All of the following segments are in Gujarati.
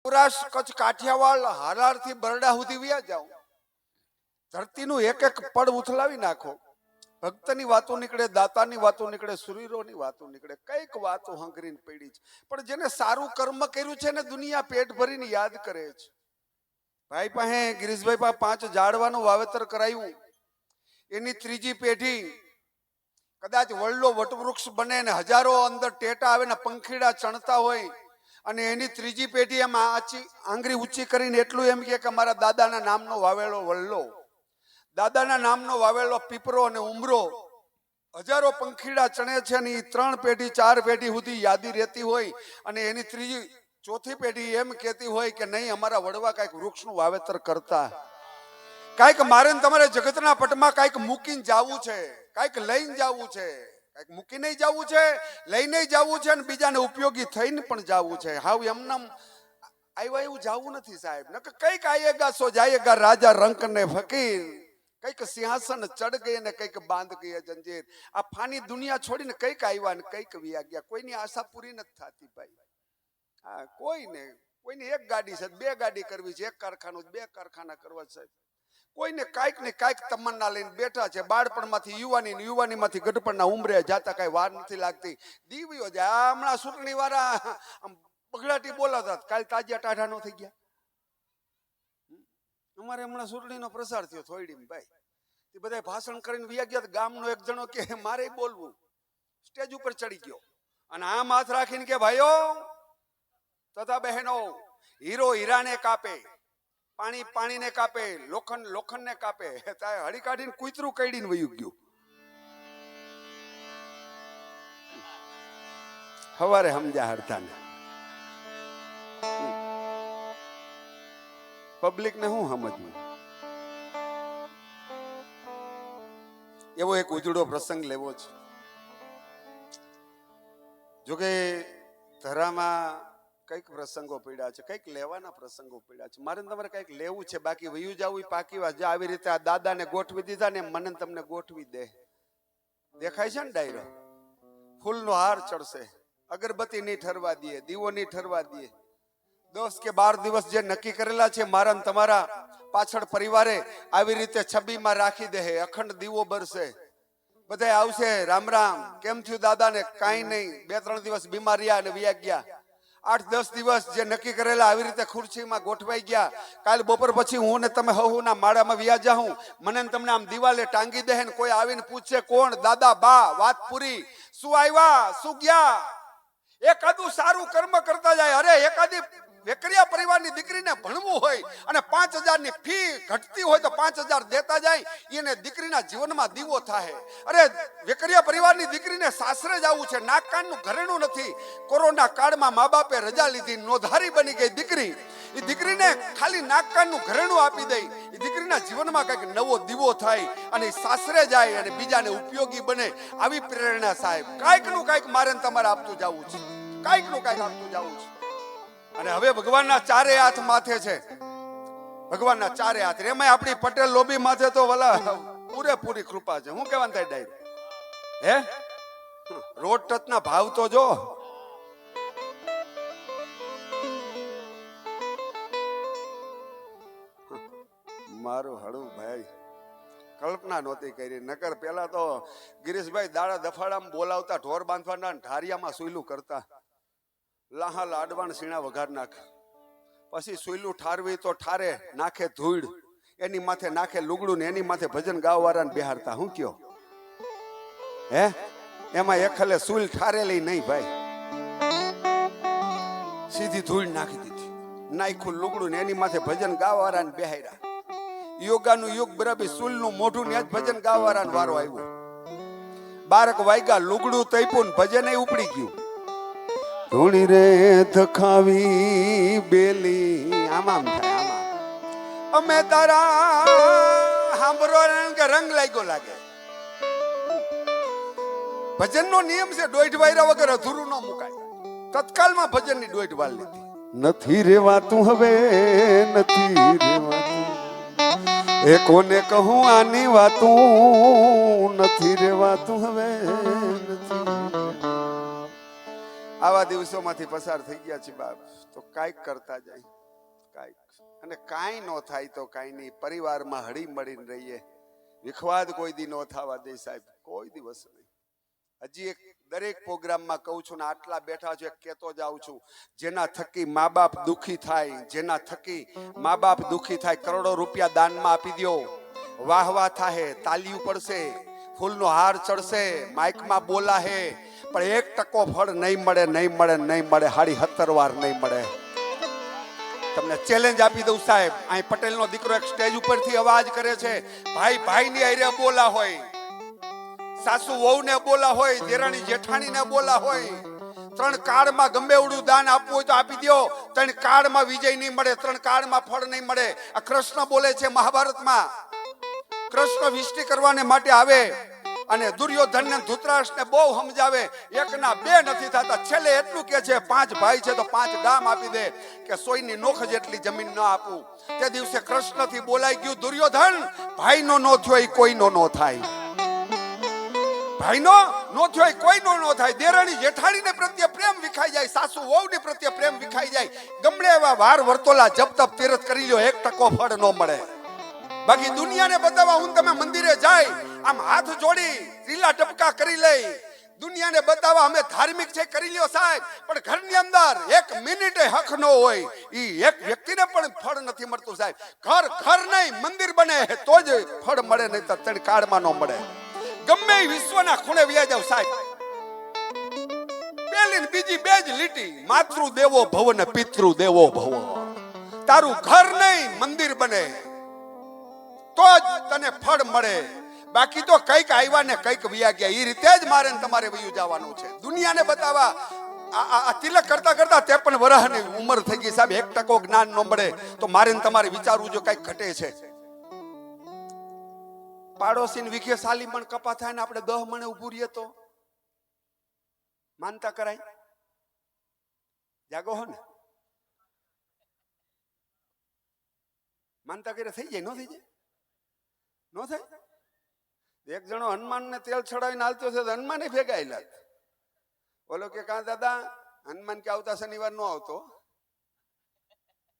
સૌરાષ્ટ્ર કચ્છ કાઠિયાવાડ હાલાર થી બરડા સુધી વ્યા જાઓ, ધરતીનું એક એક પડ ઉથલાવી નાખો, ભક્તની વાતો નીકળે, દાતાની વાતો નીકળે, સુરીરોની વાતો નીકળે, કઈક વાતો હંગરીને પડી છે. પણ જેને સારું કર્મ કર્યું છે ને દુનિયા પેટ ભરીને યાદ કરે છે. ભાઈ પાસે ગિરીશભાઈ પાસે 5 ઝાડવાનું વાવેતર કરાયું, એની ત્રીજી પેઢી કદાચ વડલો વટવૃક્ષ બને ને હજારો અંદર ટેટા આવે ને પંખીડા ચણતા હોય, અને એની ત્રીજી પેઢી એમ આંગળી ઊંચી કરીને એટલું એમ કે મારા દાદાના નામનો વાવેલો વડલો, દાદાના નામનો વાવેલો પીપરો અને ઉમરો, હજારો પંખીડા ચણે છે ને 3 પેઢી 4 પેઢી સુધી યાદી રહેતી હોય, અને એની ત્રીજી ચોથી પેઢી એમ કહેતી હોય કે નહીં અમારા વડવા કઈક વૃક્ષનું વાવેતર કરતા. કઈક મારે તમારે જગતના પટમાં કઈક મૂકીને જવું છે, કઈક લઈને જવું છે, કઈક મૂકીને જવું છે, લઈને જવું છે, અને બીજાને ઉપયોગી થઈને પણ જવું છે. હાવ એમનામ આવ્યા એવું જવું નથી સાહેબ. ન કઈક આયેગા સો જાયેગા રાજા રંક ને ફકીર, કઈક સિંહાસન ચડ ગઈ ને કઈક બાંધ ગઈ જંજીર. આ ફાની દુનિયા છોડીને કઈક આવ્યા ને કઈક વ્યા ગયા. કોઈની આશા પૂરી નથી થતી ભાઈ. હા, કોઈને એક ગાડી છે, 2 ગાડી કરવી છે, એક કારખાનું 2 કારખાના કરવા છે. કોઈને કાંઈક ને કાંઈક તમન્ના લઈને બેઠા છે. બાળપણમાંથી યુવાનીમાંથી ગઢપણના ઉંમરે જાતા કઈ વાર નથી લાગતી. દીવીઓ જાય. હમણાં ચૂંટણી વાળા બગડાટી બોલાતા, કાલ તાજિયા ટાઢા નો થઈ ગયા. અમારે હમણાં ચૂંટણીનો પ્રસાર થયો થોડી ભાઈ, તે બધા ભાષણ કરીને વ્યા ગયા. ગામનો એક જણો કે મારે બોલવું, સ્ટેજ ઉપર ચડી ગયો અને આમ હાથ રાખીને કે ભાઈઓ તથા બહેનો, હીરો હીરાને કાપે, પાણી પાણીને કાપે, લોખંડ લોખંડને કાપે. હળી કાઢીને કૂતરું કઈડીને વયું ગયું. હવારે સમજ્યા હડતાને. પબ્લિક ને શું સમજવું? એવો એક ઉજળો પ્રસંગ લેવો છે. જોકે ધરામાં કઈક પ્રસંગો પડ્યા છે, કઈક લેવાના પ્રસંગો પડ્યા છે. મારે તમારે કઈક લેવું છે, બાકી વયું જવું પાકી વાત. આવી રીતે આ દાદાને ગોઠવી દીધા ને મને તમને ગોઠવી દે. દેખાય છે ને ડાયરો? ફૂલનો હાર ચડશે, અગરબત્તી નહીં ઠરવા દે, દીવો નહીં ઠરવા દે. 10 કે 12 દિવસ જે નક્કી કરેલા છે મારા ને તમારા પાછળ પરિવારે આવી રીતે છબીમાં રાખી દે. અખંડ દીવો બરસે, બધા આવશે. રામ રામ, કેમ થયું દાદાને? કાંઈ નહીં, 2-3 દિવસ બીમાર રહ્યા અને વ્યા ગયા. 8-10 દિવસ જે નક્કી કરેલા આવી રીતે ખુરશીમાં ગોઠવાઈ ગયા. કાલ બપોર પછી હું ને તમે હહુના માળામાં વ્યા જાઉં, મને તમને આમ દિવાલે ટાંગી દે ને કોઈ આવીને પૂછે કોણ? દાદા બા. વાત પૂરી. શું આવ્યા, શું ગયા? એકાદું સારું કર્મ કરતા જાય. અરે એકાદી વેકરિયા પરિવારની દીકરીને ભણવું હોય અને 5000 ની ફી ઘટતી હોય તો 5000 દેતા જાય, એને દીકરીના જીવનમાં દીવો થાય. અરે વેકરિયા પરિવારની દીકરીને સાસરે જવું છે, નાક કાનનું ઘરેણું નથી, કોરોના કાળમાં મા બાપે રજા લીધી, નોધારી બની ગઈ દીકરી, એ દીકરીને ખાલી નાક કાનનું ઘરેણું આપી દઈ, એ દીકરીના જીવનમાં કંઈક નવો દીવો થાય અને સાસરે જાય અને બીજાને ઉપયોગી બને. આવી પ્રેરણા સાહેબ કાંઈક નું કાંઈક મારે તમારે આપતું જવું છે, કાંઈક નું કાંઈક આપતું જવું છે. અને હવે ભગવાનના 4 હાથ માથે છે, ભગવાનના 4 હાથ. એમાં આપણી પટેલ લોબી માથે તો વલા પૂરેપૂરી કૃપા છે. હું કહેવાનું થાય ડાયરેક્ટ હે? રોડ ટચ ના ભાવ તો જો. મારું હળું ભાઈ કલ્પના નહોતી કરી. નકર પેલા તો ગિરીશભાઈ દાડા દફાડામાં બોલાવતા, ઢોર બાંધવાના, ઢારિયામાં સુઈલું કરતા, લાહા લાડવાણ સીણા વઘાર નાખ, પછી સુઈલું ઠારવી તો ઠારે નાખે ધૂળ, એની માથે નાખે લુગડું ને એની માથે ભજન ગાવવાળાને બેહારતા. હું કયો હે? એમાં એકલે સુઈલ ઠારેલી નહીં ભાઈ, સીધી ધૂળ નાખી દીધી, નાખ્યું લુગડું ને એની માથે ભજન ગાવવાળાને બેહાર્યા. યોગાનું યુગ બરાબર સુઈલનું મોઢું ને જ ભજન ગાવવાળાનો વારો આવ્યો. 12 વાગ્યા, લુગડું તૈપું, ભજન ઉપડી ગયું. ધૂણી રે ધખાવી બેલી, આમ થાય આમાં. અમે તારા સાંભળો કે રંગ લાગ્યો લાગે. ભજનનો નિયમ છે, 1.5 વાયરા વગર અધૂરું ન મુકાય. તત્કાલમાં ભજનની 1.5 વાર લીધી. નથી રેવાતું હવે, નથી રેવાતું, એ કોને કહું આની વાતું, નથી રેવાતું હવે, નથી. આવા દિવસોમાંથી પસાર થઈ ગયા છે બાપ, તો કાંઈક કરતા જાય, કાંઈક. અને કાંઈ ન થાય તો કાંઈ નહીં, પરિવારમાં હળી મળીને રહીએ. વિખવાદ કોઈ દી ન થવા દે સાહેબ, કોઈ દિવસ નહીં. હજી એક દરેક પ્રોગ્રામમાં કહું છું ને, આટલા બેઠા છે કહેતો જાઉં છું, જેના થકી મા બાપ દુખી થાય, જેના થકી મા બાપ દુખી થાય, કરોડો રૂપિયા દાનમાં આપી દો, વાહ વાહ થાહે, તાલીઓ પડશે, ફૂલનો હાર ચડશે, માઇકમાં બોલા હે, પણ 1% ફળ નહીં મળે, નહીં મળે, નહીં મળે, 17 વાર નહીં મળે. તમને ચેલેન્જ આપી દઉં સાહેબ, અહીં પટેલનો દીકરો એક સ્ટેજ ઉપરથી અવાજ કરે છે, ભાઈ ભાઈની હારે બોલા હોય, સાસુ વહુને બોલા હોય, દેરાણી જેઠાણીને બોલા હોય, 3 કાળમાં ગમે એવડું દાન આપવું હોય તો આપી દો, 3 કાળમાં વિજય નહીં મળે, 3 કાળમાં ફળ નહીં મળે. આ કૃષ્ણ બોલે છે મહાભારતમાં. કૃષ્ણ વિષ્ટિ કરવાને માટે આવે અને દુર્યોધન ને ધૃતરાષ્ટ્રને બહુ સમજાવે, એકના 2 નથી થતા, છેલ્લે એટલું કે છે 5 ભાઈ છે તો 5 ગામ આપી દે, કે સોયની નોખ જેટલી જમીન ન આપું. તે દિવસે કૃષ્ણથી બોલાઈ ગયું, દુર્યોધન ભાઈનો નો થયો એ કોઈનો નો થાય, ભાઈનો નો થયો કોઈનો નો થાય. દેરાણી જેઠાણીને પ્રત્યે પ્રેમ વિખાઈ જાય, સાસુ વહુની પ્રત્યે પ્રેમ વિખાઈ જાય. ગમે એવા વાર વર્તોલા જપ તપ તીરથ કરી લ્યો, 1% ફળ ન મળે. બાકી દુનિયાને બતાવવા હું તમે મંદિરે જાય, આમ હાથ જોડી રીલા ટપકા કરી લઈ, દુનિયાને બતાવવા અમે ધાર્મિક છે કરી લ્યો સાહેબ, પણ ઘરની અંદર 1 મિનિટે હક ન હોય, ઈ એક વ્યક્તિને પણ ફળ નથી મળતું સાહેબ. ઘર નહીં મંદિર બને તો જ ફળ મળે, નહીં તો 3 કાળમાં ન મળે. ગમે વિશ્વના ખૂણે વ્યા જાવ સાહેબ, પેલી ને બીજી 2 જ લીટી, માતૃ દેવો ભવ ને પિતૃ દેવો ભવ. તારું ઘર નહીં મંદિર બને તો જ તને ફળ મળે, બાકી તો કઈક આવ્યા ને કઈક વ્યા ગયા. એ રીતે જ મારે તમારે વયું જવાનું છે. દુનિયાને બતાવવા આ તિલક કરતા કરતા 53 વર્ષની ઉંમર થઈ ગઈ સાહેબ, 1% જ્ઞાન ન મળે તો મારે તમારે વિચારવું જો કઈક ઘટે છે. પાડોશી વિખે સાલી પણ કપા થાય ને આપણે 10 મણે ઉભું રહીએ તો માનતા કરાય? જાગો હો ને, માનતા કરે થઈ જાય? ન થઈ જાય? ન થાય? એક જણો હનુમાનને તેલ ચડાવીને હાલતો છે, હનુમાને ભેગાયેલા. બોલો કે કા દાદા, હનુમાન કે આવતા શનિવાર નો આવતો,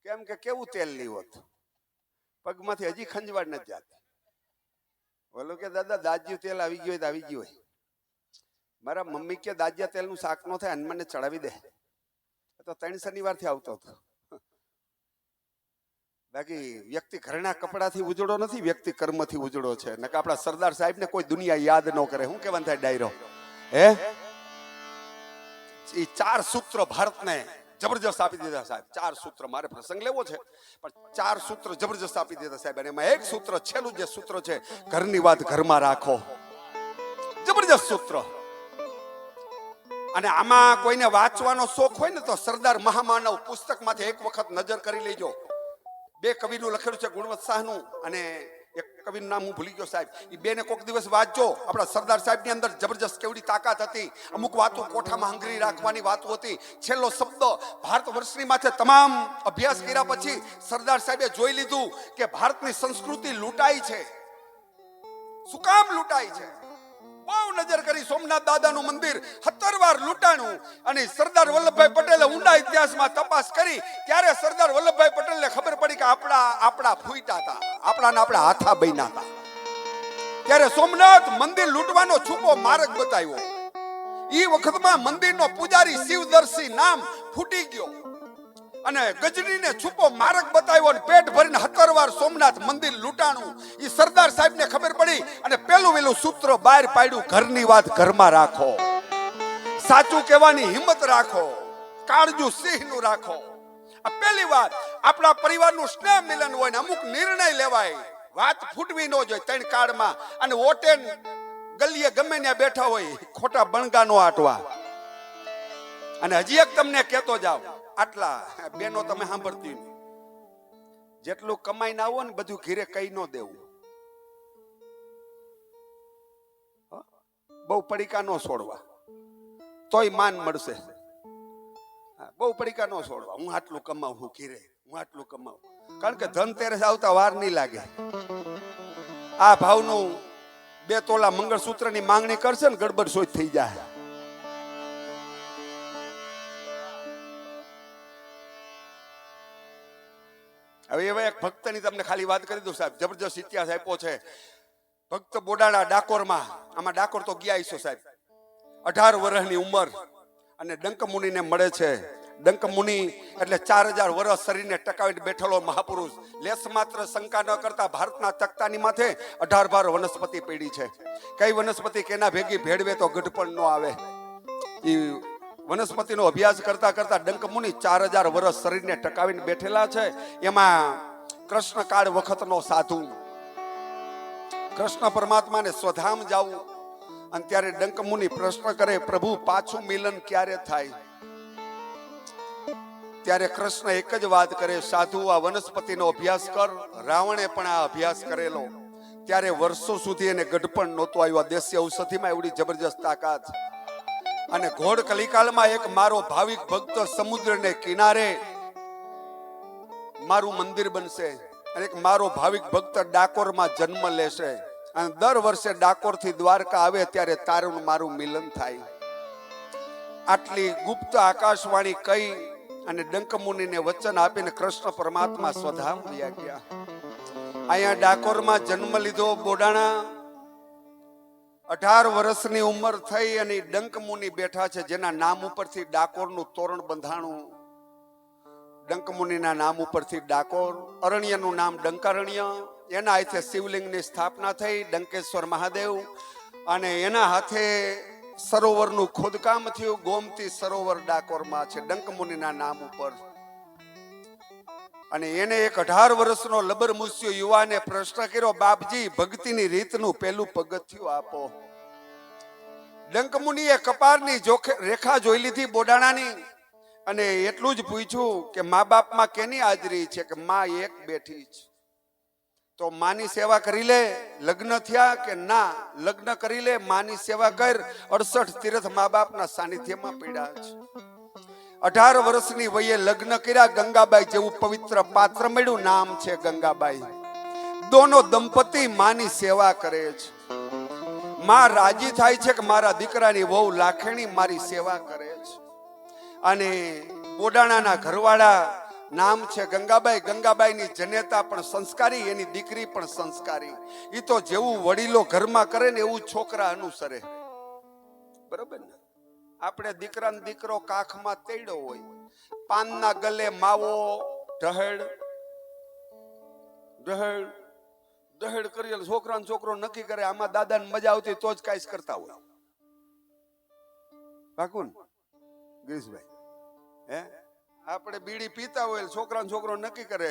કેમ કે કેવું તેલ નહીં હોત, પગમાંથી હજી ખંજવાળ નથી જાતી. બોલો કે દાદા દાજ્યું તેલ આવી ગયું હોય તો આવી ગયું હોય. મારા મમ્મી કે દાજ્યા તેલનું શાક નો થાય, હનુમાનને ચડાવી દે. તો 3 શનિવારથી આવતો હતો. બાકી વ્યક્તિ ઘરના કપડાથી ઉજળો નથી, વ્યક્તિ કર્મથી ઉજળો છે. નકા આપણા સરદાર સાહેબ ને કોઈ દુનિયા યાદ ન કરે. શું કહેવાનું થાય ડાયરો? હે, એ 4 સૂત્ર ભારતને જબરજસ્ત આપી દીધા સાહેબ. 4 સૂત્ર, મારે પ્રસંગ લેવો છે પણ 4 સૂત્ર જબરજસ્ત આપી દીધા સાહેબ. અને એમાં એક સૂત્ર, છેલ્લું જે સૂત્ર છે, ઘરની વાત ઘરમાં રાખો. જબરજસ્ત સૂત્ર. અને આમાં કોઈને વાંચવાનો શોખ હોય ને તો સરદાર મહામાનવ પુસ્તકમાંથી એક વખત નજર કરી લેજો. 2 કવિનું લખેલું છે, ગુણવંત શાહનું અને એક કવિનું નામ હું ભૂલી ગયો સાહેબ. એ 2 ને કોક દિવસ વાંચજો. આપણા સરદાર સાહેબની અંદર જબરજસ્ત કેવડી તાકાત હતી. અમુક વાતો કોઠામાં હંગરી રાખવાની વાતો હતી. છેલ્લો શબ્દ ભારત વર્ષની માથે તમામ અભ્યાસ કર્યા પછી સરદાર સાહેબે જોઈ લીધું કે ભારતની સંસ્કૃતિ લૂંટાઈ છે. શું કામ લૂંટાઈ છે? બહુ નજર કરી, સોમનાથ દાદાનું મંદિર 17 વાર લૂંટાણું. અને સરદાર વલ્લભભાઈ પટેલે ઊંડા ઇતિહાસમાં તપાસ કરી ત્યારે સરદાર વલ્લભભાઈ પટેલને ખબર પડી કે આપણા ફૂટા હતા, આપણા હાથા બન્યા હતા. ત્યારે સોમનાથ મંદિર લૂંટવાનો છુપો માર્ગ બતાવ્યો. એ વખતમાં મંદિરનો પૂજારી શિવદર્શી નામ ફૂટી ગયો અને ગજનીને છુપો માર્ગ બતાવ્યો અને પેટ ભરીને 17 વાર સોમનાથ મંદિર લૂંટાણું. એ સરદાર સાહેબને ખબર પડી અને પેલું સૂત્ર બહાર પાડ્યું, ઘરની વાત ઘરમાં રાખો, સાચું કહેવાની હિંમત રાખો, કાળજું સિંહનું રાખો. આ પહેલી વાત. આપણા પરિવારનું સ્નેહ મિલન હોય ને અમુક નિર્ણય લેવાય, વાત ફૂટવી ન જોઈએ 3 કાળમાં. અને ઓટે ગલીએ ગમે ત્યાં બેઠા હોય, ખોટા બણગા નો આટવા. અને હજી એક તમને કહેતો જાવ, આટલા બેનો તમે સાંભળતી નહીં, જેટલું કમાઈને આવો ને બધું ઘીરે કઈ ન દેવું. બહુ પડીકા ન છોડવા, તોય માન મળશે. બહુ પડીકા ન છોડવા. હું આટલું કમાવું, હું ઘીરે હું આટલું કમાવું. કારણ કે ધનતેરસ આવતા વાર નહીં લાગે. આ ભાવનું 2 તોલા મંગળસૂત્રની માંગણી કરશે ને ગડબડ સોચ થઈ જાય. હવે એવા એક ભક્તની તમને ખાલી વાત કરી દઉં સાહેબ, જબરજસ્ત ઇતિહાસ આપ્યો છે. ભક્ત બોડાણા ડાકોરમાં, આમાં ડાકોર તો ગયા છો સાહેબ, 18 વર્ષની ઉંમર અને ડંક મુનિને મળે છે. ડંક મુનિ એટલે 4000 વર્ષ શરીરને ટકાવીને બેઠેલો મહાપુરુષ, લેસ માત્ર શંકા ન કરતા ભારતના તખ્તાની માથે 18 વનસ્પતિ પડી છે. કઈ વનસ્પતિ કેના ભેગી ભેળવે તો ગઢપણ ન આવે. એ વનસ્પતિનો અભ્યાસ કરતા કરતા ડંક મુનિ 4000 વર્ષ શરીરને ટકાવીને બેઠેલા છે. એમાં કૃષ્ણ કાળ વખતનો સાધુ, કૃષ્ણ પરમાત્માને સ્વધામ જાવું, અને ત્યારે ડંક મુનિ પ્રશ્ન કરે, પ્રભુ પાછું મિલન ક્યારે થાય? ત્યારે કૃષ્ણ એક જ વાત કરે, સાધુ આ વનસ્પતિનો અભ્યાસ કર. રાવણે પણ આ અભ્યાસ કરેલો, ત્યારે વર્ષો સુધી એને ગઢપણ નહોતો આવ્યો. આ દેશી ઔષધિમાં એવડી જબરજસ્ત તાકાત. અને ઘોડ કલિકાલમાં એક મારો ભાવિક ભક્ત સમુદ્રને કિનારે મારું મંદિર બનશે, અને એક મારો ભાવિક ભક્ત ડાકોરમાં જન્મ લેશે, અને દર વર્ષે ડાકોર થી દ્વારકા આવે ત્યારે તારું મારું મિલન થાય. આટલી ગુપ્ત આકાશવાણી કઈ અને ડંક મુનિને વચન આપીને કૃષ્ણ પરમાત્મા સ્વધામ વયા ગયા. અહીંયા ડાકોરમાં જન્મ લીધો બોડાણા. 18 વર્ષની ઉંમર થઈ અને ડંક મુનિ બેઠા છે, જેના નામ ઉપરથી ડાકોરનું તોરણ બંધાણું. ડંક મુનિના નામ ઉપરથી ડાકોર, અરણ્યનું નામ ડંકારણ્ય. એના હાથે શિવલિંગની સ્થાપના થઈ, ડંકેશ્વર મહાદેવ, અને એના હાથે સરોવરનું ખોદકામ થયું. ગોમતી સરોવર ડાકોરમાં છે ડંક મુનિના નામ ઉપર. અને એને એક 18 વર્ષનો લબર મૂસ્યો યુવાને પ્રશ્ન કર્યો, બાપજી ભક્તિની રીતનું પેલું પગથિયું આપો. ડંક મુનિએ કપારની રેખા જોઈ લીધી બોડાણાની, અને એટલું જ પૂછ્યું કે મા બાપમાં કેની હાજરી છે? કે માં એક બેઠી છે. તો માની સેવા કરી લે. લગ્ન થયા કે ના? લગ્ન કરી લે, માની સેવા કર. 68 તીર્થ મા બાપના સાનિધ્યમાં પીડા છે. 18 વર્ષની વયે લગ્ન કર્યા. ગંગાબાઈ જેવું પવિત્ર પાત્ર મળ્યું, નામ છે ગંગાબાઈ. દોનો દંપતી માની સેવા કરે છે. માં રાજી થાય છે કે મારા દીકરાની વહુ લાખણી મારી સેવા કરે છે. અને બોડાણાના ઘરવાળા નામ છે ગંગાબાઈ. ગંગાબાઈની જનેતા પણ સંસ્કારી, એની દીકરી પણ સંસ્કારી. એ તો જેવું વડીલો ઘરમાં કરે ને એવું છોકરા અનુસરે. બરોબર ને? આપણે દીકરાનો દીકરો કાખમાં તેડ્યો હોય, પાનના ગલે માવો ઢહેડ ઢહેડ ઢહેડ કરી છોકરાનો છોકરો નક્કી કરે આમાં દાદાને મજા આવતી તો જ કાંઈ કરતા હોય. બાકુન ગિરીશભાઈ, હે આપણે બીડી પીતા હોય, છોકરાનો છોકરો નક્કી કરે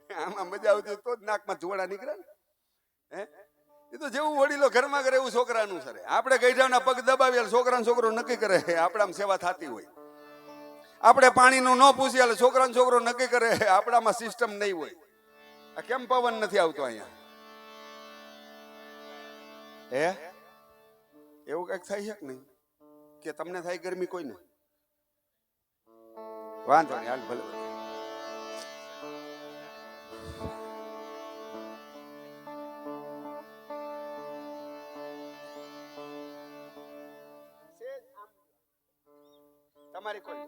આમાં મજા આવતી તો જ નાકમાં ધુવાડા નીકળે ને. હે એ તો જેવું વડીલો ઘરમાં કરે એવું છોકરા અનુસરે. આપણે ગઈઢાના પગ દબાવીએ, છોકરાનો છોકરો નક્કી કરે આપણામાં સેવા થતી હોય. આપણે પાણીનું ન પૂછીએ, છોકરાનો છોકરો નક્કી કરે આપણામાં સિસ્ટમ નહીં હોય. આ કેમ પવન નથી આવતો અહીંયા? હે એવું કઈક થાય છે કે નહીં? કે તમને થાય ગરમી? કોઈને વાંધો નહીં, હાલ ભલે. તમારી કોઈ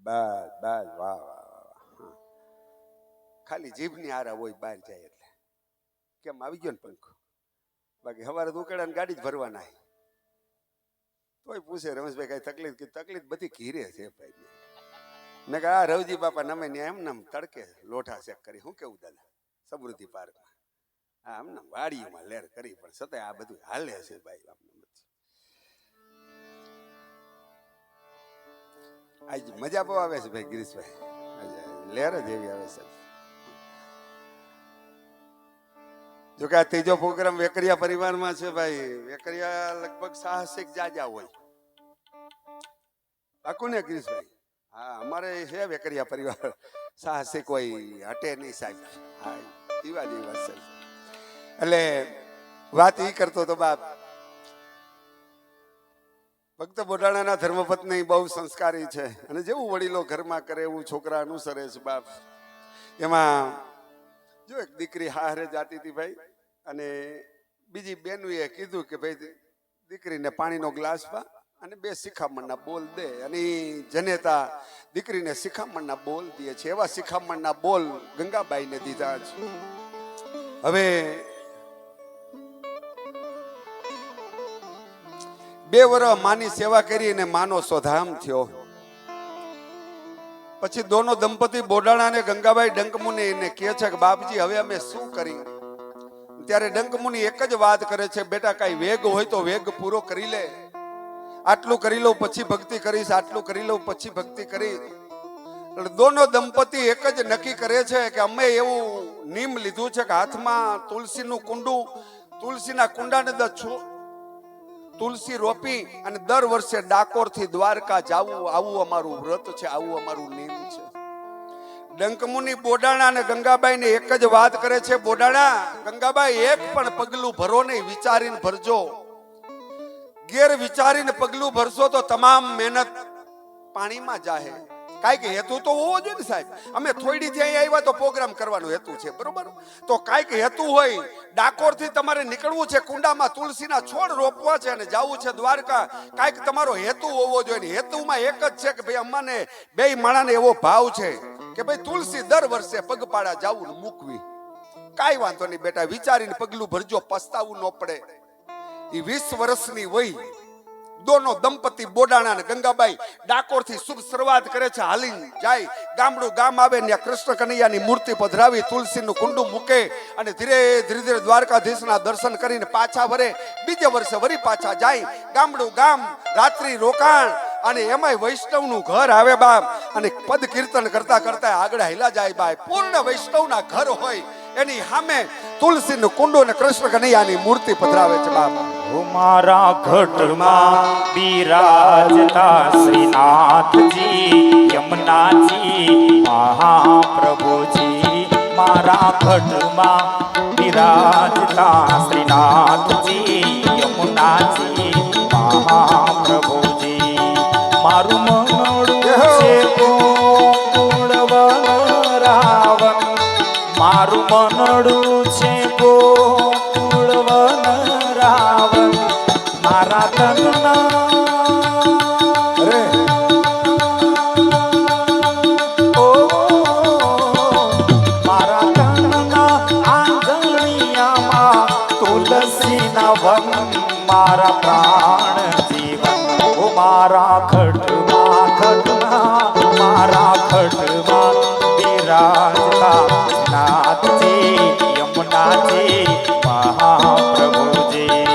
બસ બસ, વાહ વાહ. ખાલી જીભની આરા હોય બહાર જાય એટલે કેમ આવી ગયો ને પંખો. બાકી સવારે ઉકેડા ગાડી જ ભરવાના. તોય પૂછે રમેશભાઈ કઈ તકલીફ? કે તકલીફ બધી ઘીરે છે ભાઈ. મેં કહ્યું આ રવજી બાપા નમે ને એમ નામ તડકે લોઠા શેક કરી. શું કેવું દાદા? સમૃદ્ધિ પાર્કમાં આમ નામ વાડીમાં લેર કરી, પણ છતાંય આ બધું હાલે છે ભાઈ. આજ મજા બહુ આવે છે ભાઈ ગિરીશભાઈ, લેર જ એવી આવે છે. જો કે આ ત્રીજો પ્રોગ્રામ વેકરિયા પરિવારમાં છે ભાઈ. વેકરિયા લગભગ સાહસિક જાજા હોય. પાકું ને ગિરીશભાઈ? હા, અમારે છે વેકરિયા પરિવાર સાહસિક હોય, હટે નહીં સાહેબ. હા, એવા જ એવા છે. એટલે વાત એ કરતો તો બાપ, ભક્ત બોડાણાના ધર્મપત્ની બહુ સંસ્કારી છે, અને જેવું વડીલો ઘરમાં કરે એવું છોકરા અનુસરે છે બાપ. એમાં જો એક દીકરી હારે જાતી હતી ભાઈ, અને બીજી બેનુએ કીધું કે ભાઈ દીકરીને પાણીનો ગ્લાસ પા. અને 2 શિખામણના બોલ દે અને ઈ જનેતા દીકરીને શિખામણના બોલ દે છે. એવા શિખામણના બોલ ગંગાબાઈને દીધા છે. હવે 2 વર્ષ માની સેવા કરી અને માનો સ્વધામ થયો. પછી દોનો દંપતી બોડાણા અને ગંગાબાઈ ડંકમુનિ એને કહે છે કે બાપજી હવે અમે શું કરી? ત્યારે ડંકમુનિ એક જ વાત કરે છે, બેટા કઈ વેગ હોય તો વેગ પૂરો કરી લે. આટલું કરી લઉં પછી ભક્તિ કરીશ, આટલું કરી લઉં પછી ભક્તિ કરીશ. દોનો દંપતી એક જ નક્કી કરે છે કે અમે એવું નિયમ લીધું છે કે હાથમાં તુલસીનું કુંડું, તુલસીના કુંડાને તુલસી રોપી અને દર વર્ષે ડાકોર થી દ્વારકા જાવું, આવું અમારું વ્રત છે, આવું અમારું નિયમ છે. ડંકમુનિ બોડાણા અને ગંગાબાઈ ને એક જ વાત કરે છે, બોડાણા ગંગાબાઈ એક પણ પગલું ભરો નહીં, વિચારીને ભરજો. ગેર વિચારીને પગલું ભરશો તો તમામ મહેનત પાણીમાં જાહે. કાંઈક હેતુ તો હોવો જોઈએ ને સાહેબ. અમે થોડી થી અહીં આવ્યા તો પ્રોગ્રામ કરવાનો હેતુ છે, બરોબર? તો કાંઈક હેતુ હોય. ડાકોર થી તમારે નીકળવું છે, કુંડામાં તુલસીના છોડ રોપવા છે અને જવું છે દ્વારકા. કાંઈક તમારો હેતુ હોવો જોઈએ. હેતુમાં એક જ છે કે ભાઈ અમને 2 માણાને એવો ભાવ છે કે ભાઈ તુલસી દર વર્ષે પગપાળા જાવું મૂકવી. કાંઈ વાંધો નહીં બેટા, વિચારીને પગલું ભરજો, પસ્તાવું ન પડે. એ 20 વર્ષની વય દોનો દંપતી બોડાણા અને ગંગાબાઈ ડાકોર થી શુભ શરૂઆત કરે છે. હાલીને જાય, ગામડું ગામ આવે ને કૃષ્ણ કનૈયાની મૂર્તિ પધરાવી, તુલસીનું કુંડું મૂકે અને ધીરે ધીરે દ્વારકાધીશના દર્શન કરીને પાછા વરે. બીજે વર્ષે વરી પાછા જાય, ગામડું ગામ, રાત્રિ રોકાણ અને એમાંય વૈષ્ણવનું ઘર આવે બાપ. અને પદ કીર્તન કરતા કરતા આગળ હેલા જાય બાપ. પૂર્ણ વૈષ્ણવના ઘર હોય એની સામે તુલસીનું કુંડું અને કૃષ્ણ કનૈયાની મૂર્તિ પધરાવે છે બાપ. મારા ઘટમાં બિરાજતા શ્રીનાથજી યમુનાજી મહાપ્રભુજી. મારા ઘટમાં બિરાજતા શ્રીનાથજી યમુનાજી મહાપ્રભુજી. મારું મનડું છે ગોકુળ વનરાવન, મારું મનડું છે ગોકુળ વનરાવન. મારા તનના મારા તનના આંગણિયામાં તુલસીના વન. મારા પ્રાણ જીવન ઓ મારા ખટમાં ખટમાં, મારા ખટમાં બિરાજતા નાથજી યમુનાજી મહાપ્રભુજી.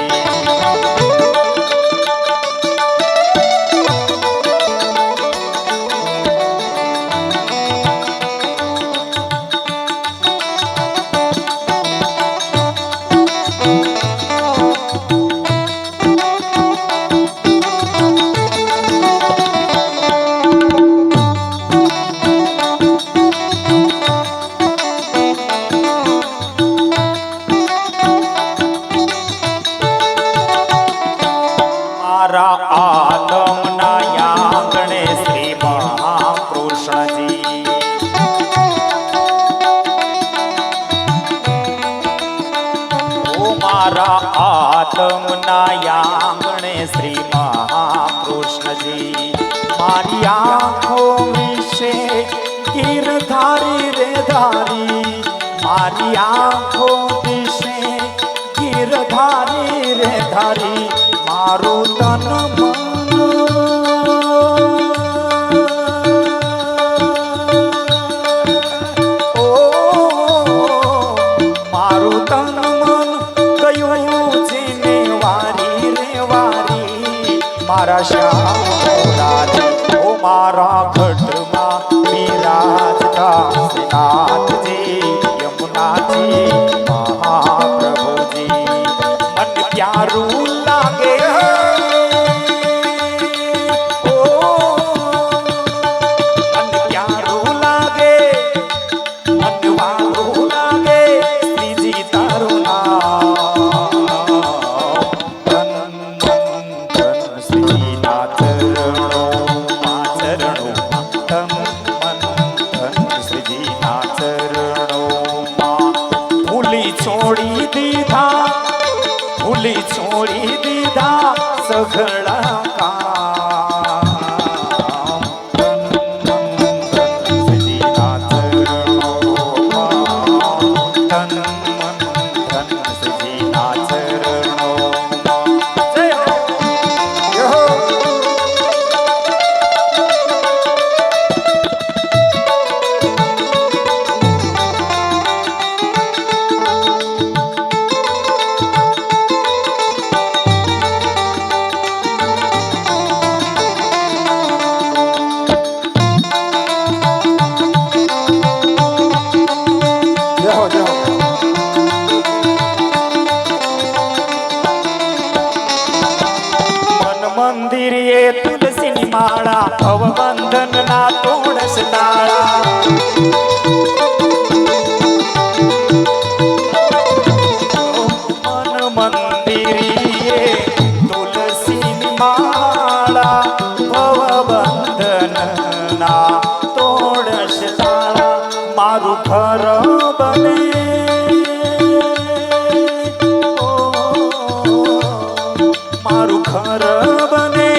આલમના આંગણે શ્રી મહાકૃષ્ણજી. ઓ મારા આલમના આંગણે શ્રી મહાકૃષ્ણજી. મારી આંખો વિશે ગીરધારી રે ધારી, મારી આંખો વિશે ગીરધારી રે ધારી. મારું તન મન ઓ મારું તન મન કયું જેને વારી રે વારી. મારા શ્યામ ઓ મારા ઘટમાં બિરાજતા શ્રીનાથજી યમુનાજી મહાપ્રભુજી. મન પ્યારું લાગે ઓ મન પ્યારું લાગે, મન વાળું લાગે શ્રીજી તારું નામ. તન મન ધન શ્રીજીના ચરણોમાં ચરણોમાં, તન મન ધન શ્રીજીના ચરણોમાં. ભૂલી છોડી દીધા, ભૂલી છોડી દીધા સઘળા કામ. જય હો. જય હો, જય હો. મન મંદિરે તુલસીની માળા ભવબંધન ના તોડસ તાળા મન મંદિરે તુલસીની માળા ભવબંધન ના તોડસ તાળા મારું ઘર બને મારું ઘર બને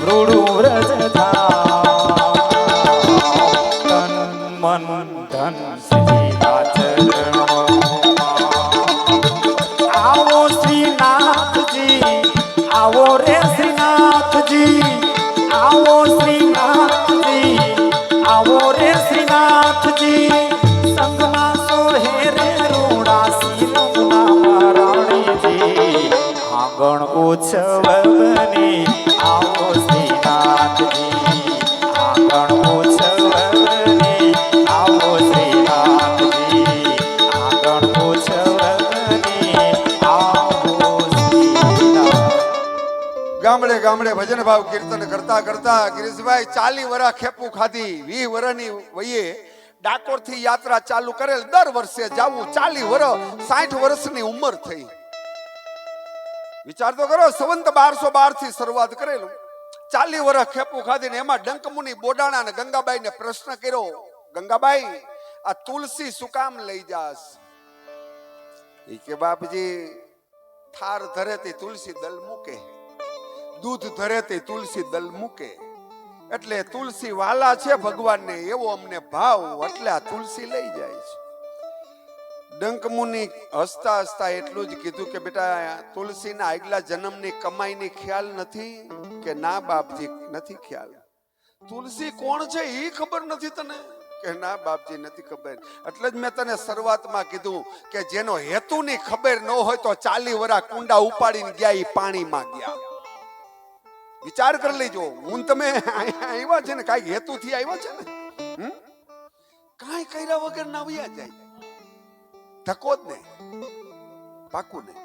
રૂડું વ્રજ તન મન ધન શ્રીના ચરણોમાં આવો શ્રીનાથજી આવો રે શ્રીનાથજી આવો શ્રીનાથજી આવો રે શ્રીનાથજી સંગમાં સોહે રે રૂડા શિવના રાણીજી આંગણ ઉત્સવ બની આવો શ્રીનાથજી આંગણ ઉત્સવ બની આવો શ્રીનાથજી આંગણ ઉત્સવ બની આવો શ્રીનાથ. ગામડે ગામડે ભજન ભાવ કીર્તન કરતા કરતા ગિરીશભાઈ 40 વર્ષ ખેપું ખાધી 20 વર્ષની વયે ડાકોર થી યાત્રા ચાલુ કરેલ. દર વર્ષે જાવું. 40 વર્ષ 60 વર્ષની ઉંમર થઈ. વિચાર તો કરો, સંવંત 1212 થી શરૂઆત કરેલું. 40 વર્ષ ખેપું ખાધીને એમાં ડંકમુનિ બોડાણા અને ગંગાબાઈ ને પ્રશ્ન કર્યો, ગંગાબાઈ આ તુલસી શું કામ લઈ જાસ? ઈ કે બાપજી થાર ધરે તે તુલસી દલ મૂકે, દૂધ ધરે તે તુલસી દલ મૂકે, એટલે તુલસી વાલા છે ભગવાનને એવો અમને ભાવ, એટલે આ તુલસી લઈ જાય છે. ડંકમુનિ હસતા હસતા એટલું જ કીધું કે બેટા તુલસીના આગલા જન્મની કમાઈની ખ્યાલ નથી? કે ના બાપજી નથી ખ્યાલ. તુલસી કોણ છે એ ખબર નથી તને? કે ના બાપજી નથી ખબર. એટલે જ મેં તને શરૂઆતમાં કીધું કે જેનો હેતુની ખબર ન હોય તો 40 વર્ષ કુંડા ઉપાડીને ગયા એ પાણીમાં ગયા. વિચાર કરી લેજો. હું તમે આવ્યા છે ને કાંઈક હેતુથી આવ્યા છે ને, કાંઈ કર્યા વગર ના વયા જાય. ધક્કો જ નહીં, પાકું નહીં.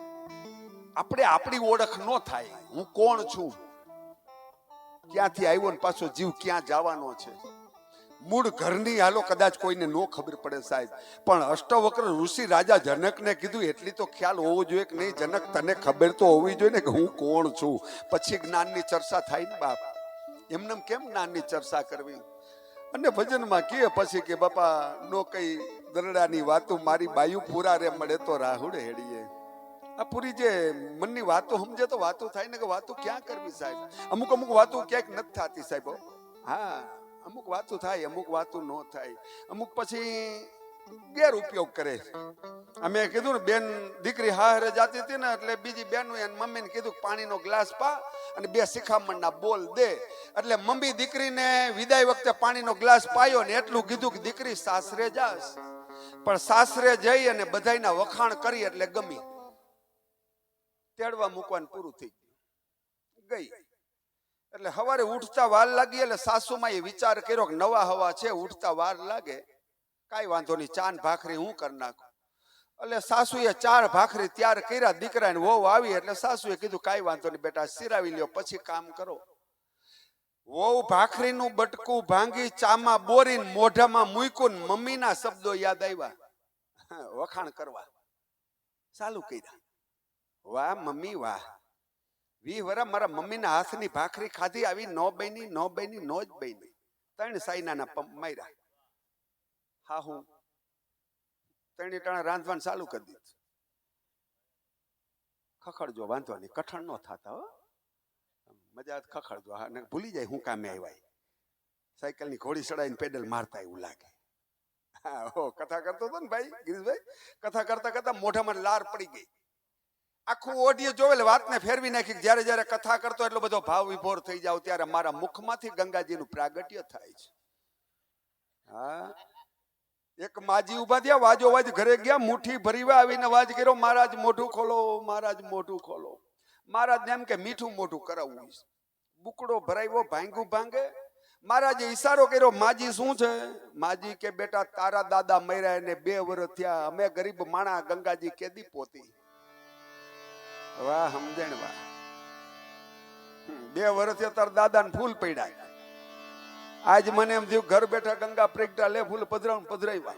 આપણે આપણી ઓળખ ન થાય. હું કોણ છું, ક્યાંથી આવ્યો ને પાછો જીવ ક્યાં જવાનો છે. મૂળ ઘરની હાલો કદાચ કોઈને ન ખબર પડે સાહેબ, પણ અષ્ટવક્ર ઋષિ રાજા જનકને કીધું એટલી તો ખ્યાલ હોવો જોઈએ કે નહીં જનક તને ખબર તો હોવી જોઈએ ને કે હું કોણ છું. પછી જ્ઞાનની ચર્ચા થાય ને બાપ. એમને કેમ જ્ઞાનની ચર્ચા કરવી? અને ભજનમાં કહે પછી કે બાપા નો કઈ દરડાની વાતો મારી બાયુ પૂરા રે મળે તો રાહુડે હેડીએ. આ પૂરી જે મનની વાતો સમજે તો વાતો થાય ને કે વાતો ક્યાં કરવી સાહેબ? અમુક અમુક વાતો ક્યાંક નથી થતી સાહેબ. હા અમુક વાતો થાય, અમુક વાતો ન થાય. અમુક પછી ગેર ઉપયોગ કરે. અમે કીધું ને બેન દીકરી હારે જાતી હતી ને એટલે બીજી બેન એને મમ્મીને કીધું પાણીનો ગ્લાસ પા અને 2 શિખામણના બોલ દે. એટલે મમ્મી દીકરીને વિદાય વખતે પાણીનો ગ્લાસ પાયો ને એટલું કીધું કે દીકરી સાસરે જાસ. પણ સાસરે જઈ અને બધાયના વખાણ કરી એટલે ગમી. તેડવા મૂકવાનું પૂરું થઈ ગઈ. એટલે સવારે ઉઠતા વાર લાગી એટલે સાસુમાં એ વિચાર કર્યો કે નવા હવા છે, ઉઠતા વાર લાગે, કાંઈ વાંધો નહીં, ચાન ભાખરી હું કરી નાખું. એટલે સાસુએ 4 ભાખરી તૈયાર કર્યા. દીકરાને વહુ આવી એટલે સાસુએ કીધું કાંઈ વાંધો નહીં બેટા, સિરાવી લ્યો પછી કામ કરો. વહુ ભાખરીનું બટકું ભાંગી ચામાં બોરીને મોઢામાં મૂક્યું ને મમ્મીના શબ્દો યાદ આવ્યા. વખાણ કરવા ચાલુ કર્યા. વાહ મમ્મી વાહ, 20 વર્ષ મારા મમ્મીના હાથની ભાખરી ખાધી, આવી નો બની નો બની નો જ બની. 3 સાઈનાના પંપ માર્યા. હા હું 3 ટાણા રાંધવાનું ચાલુ કરી દીધું. ખખડજો વાંધો નહીં, કઠણ ન થતા હો, મજા ખખડજો. હા ને ભૂલી જાય હું કામે આવ્યા. સાયકલની ઘોડી ચડાવીને પેડલ મારતા એવું લાગે. હા હો કથા કરતો હતો ને ભાઈ ગિરીશભાઈ, કથા કરતા કરતા મોઢામાં લાર પડી ગઈ. આખું ઓડિયો જોવેલ વાતને ફેરવી નાખી. જ્યારે જ્યારે કથા કરતો એટલો બધો ભાવ વિભોર થઈ જાવ ત્યારે મારા મુખમાંથી ગંગાજીનું પ્રાગટ્ય થાય છે. હા, એક માજી ઉભા થયા, વાજો વાજ ઘરે ગયા, મુઠ્ઠી ભરીવા આવીને વાજ કર્યો, મહારાજ મોઢું ખોલો, મહારાજ મોઢું ખોલો. મહારાજ ને એમ કે મીઠું મોઢું કરાવવું. બુકડો ભરાવ્યો, ભાંગું ભાંગે. મહારાજે ઈશારો કર્યો, માજી શું છે? માજી કે બેટા તારા દાદા મર્યા એને 2 વર્ષ થયા, અમે ગરીબ માણા ગંગાજી કેદી પોતી. વાહ સમજણ વાહ. 2 વર્ષ થયા તારા દાદા ને ફૂલ પડ્યા. આજ મને એમ થયું ઘર બેઠા ગંગા પ્રેગટા લે ફૂલ પધરાવ્યા.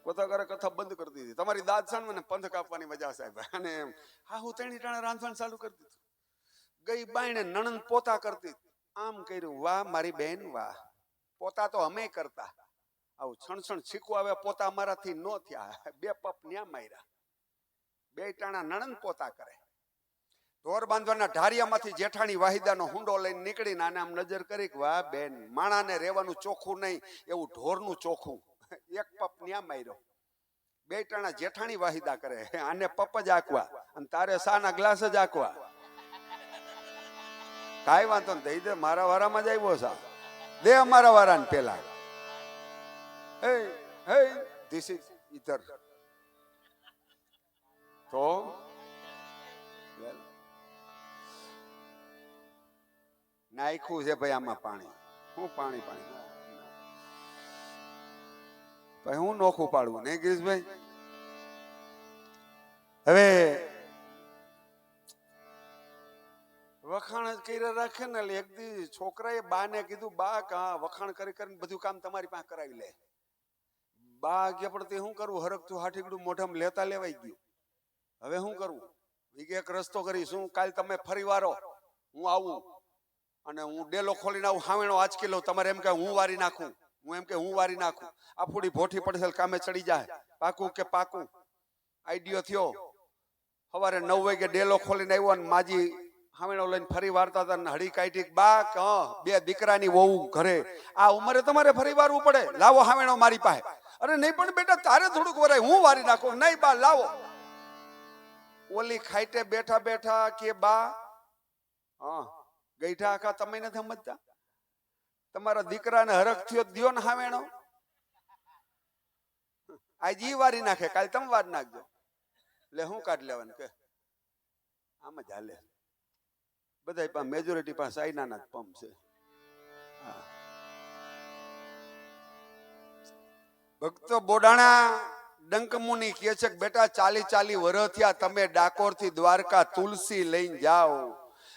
કોથા કરે કથા બંધ કરી દીધી. તમારી દાદ સાણ મને પંથ કાપવાની મજા સાહેબ. અને હા હું તેની ટાણે રાંધવાનું ચાલુ કરી દીધું. ગઈ બાઈને નણંદ પોતા કરતી, આમ કર્યું, વાહ મારી બેન વાહ. પોતા તો અમે કરતા, આવું છણછણ શીખવું આવે પોતા અમારાથી ન થયા. 2 પપ ન્યા માર્યા. 2 ટાણા નણંદ પોતા કરે. ઢોર બાંધવાના ઢારિયામાંથી જેઠાણી વાહિદાનો હુંડો લઈને નીકળીને આને આમ નજર કરી, વાહ બેન માણાને રહેવાનું ચોખ્ખું નહીં એવું ઢોરનું ચોખ્ખું. 1 પપ ન્યા માર્યો. 2 ટાણા જેઠાણી વાહિદા કરે, આને પપ જ આકવા અને તારે સાના ગ્લાસ જ આકવા. કાઈ વાંધો નહીં, દઈ દે, મારા વારામાં જ આવ્યો સા, દે અમારા વારાને પેલા. હે હે ધીસ ઇઝ ઈધર તો નાખ્યું છે ભાઈ આમાં પાણી. હું પાણી પાણી ભાઈ હું નોખું પાડવું નહીં ગિરીશભાઈ. હવે વખાણ જ કર્યા રાખે ને એટલે એક દી છોકરાએ બાને કીધું, બા કા વખાણ કરી કરીને બધું કામ તમારી પાસે કરાવી લે. બા કે પણ તે શું કરવું, હરકતું હાઠીગડું મોઢામાં લેતા લેવાઈ ગયું. હવે શું કરવું? એક રસ્તો કરી, શું કાલ તમે ફરી વારો, હું આવું અને હું ડેલો ખોલીને આવું, હાવેણો આંચકી લઉં, તમારે એમ કે હું વારી નાખું, હું એમ કે હું વારી નાખું. આ ફૂડી ભોઠી પડશે કામે ચડી જાય. પાકું કે પાકું? આઈડિયો થયો. સવારે 9 વાગે ડેલો ખોલીને આવ્યો અને માજી હાવેણો લઈને ફરી વારતા હતા. હળી કાઢી, બા કે 2 દીકરાની વહુ ઘરે, આ ઉંમરે તમારે ફરી વારવું પડે, લાવો હાવેણો મારી પાસે. અરે નહીં પણ બેટા તારે થોડુંક વરાય, હું વારી નાખું. નહીં બા લાવો. ઓલી ખાઈટે બેઠા બેઠા કે બા ગઈઠા આખા તમે નથી સમજતા, તમારા દીકરાને હરખ થયો દ્યો ને હાવેણો. આજ ઈ વારી નાખે, કાલ તમે વાર નાખજો. એટલે હું કાઢ લેવાનું કે આમ જ હાલે. બધા પાસે મેજોરિટી પાસે ચાઇનાના જ પંપ છે. ભક્તો બોડાણા ડંકમુનિ કહે છે કે બેટા 40 વર્ષ થયા તમે ડાકોર થી દ્વારકા તુલસી લઈને જાઓ,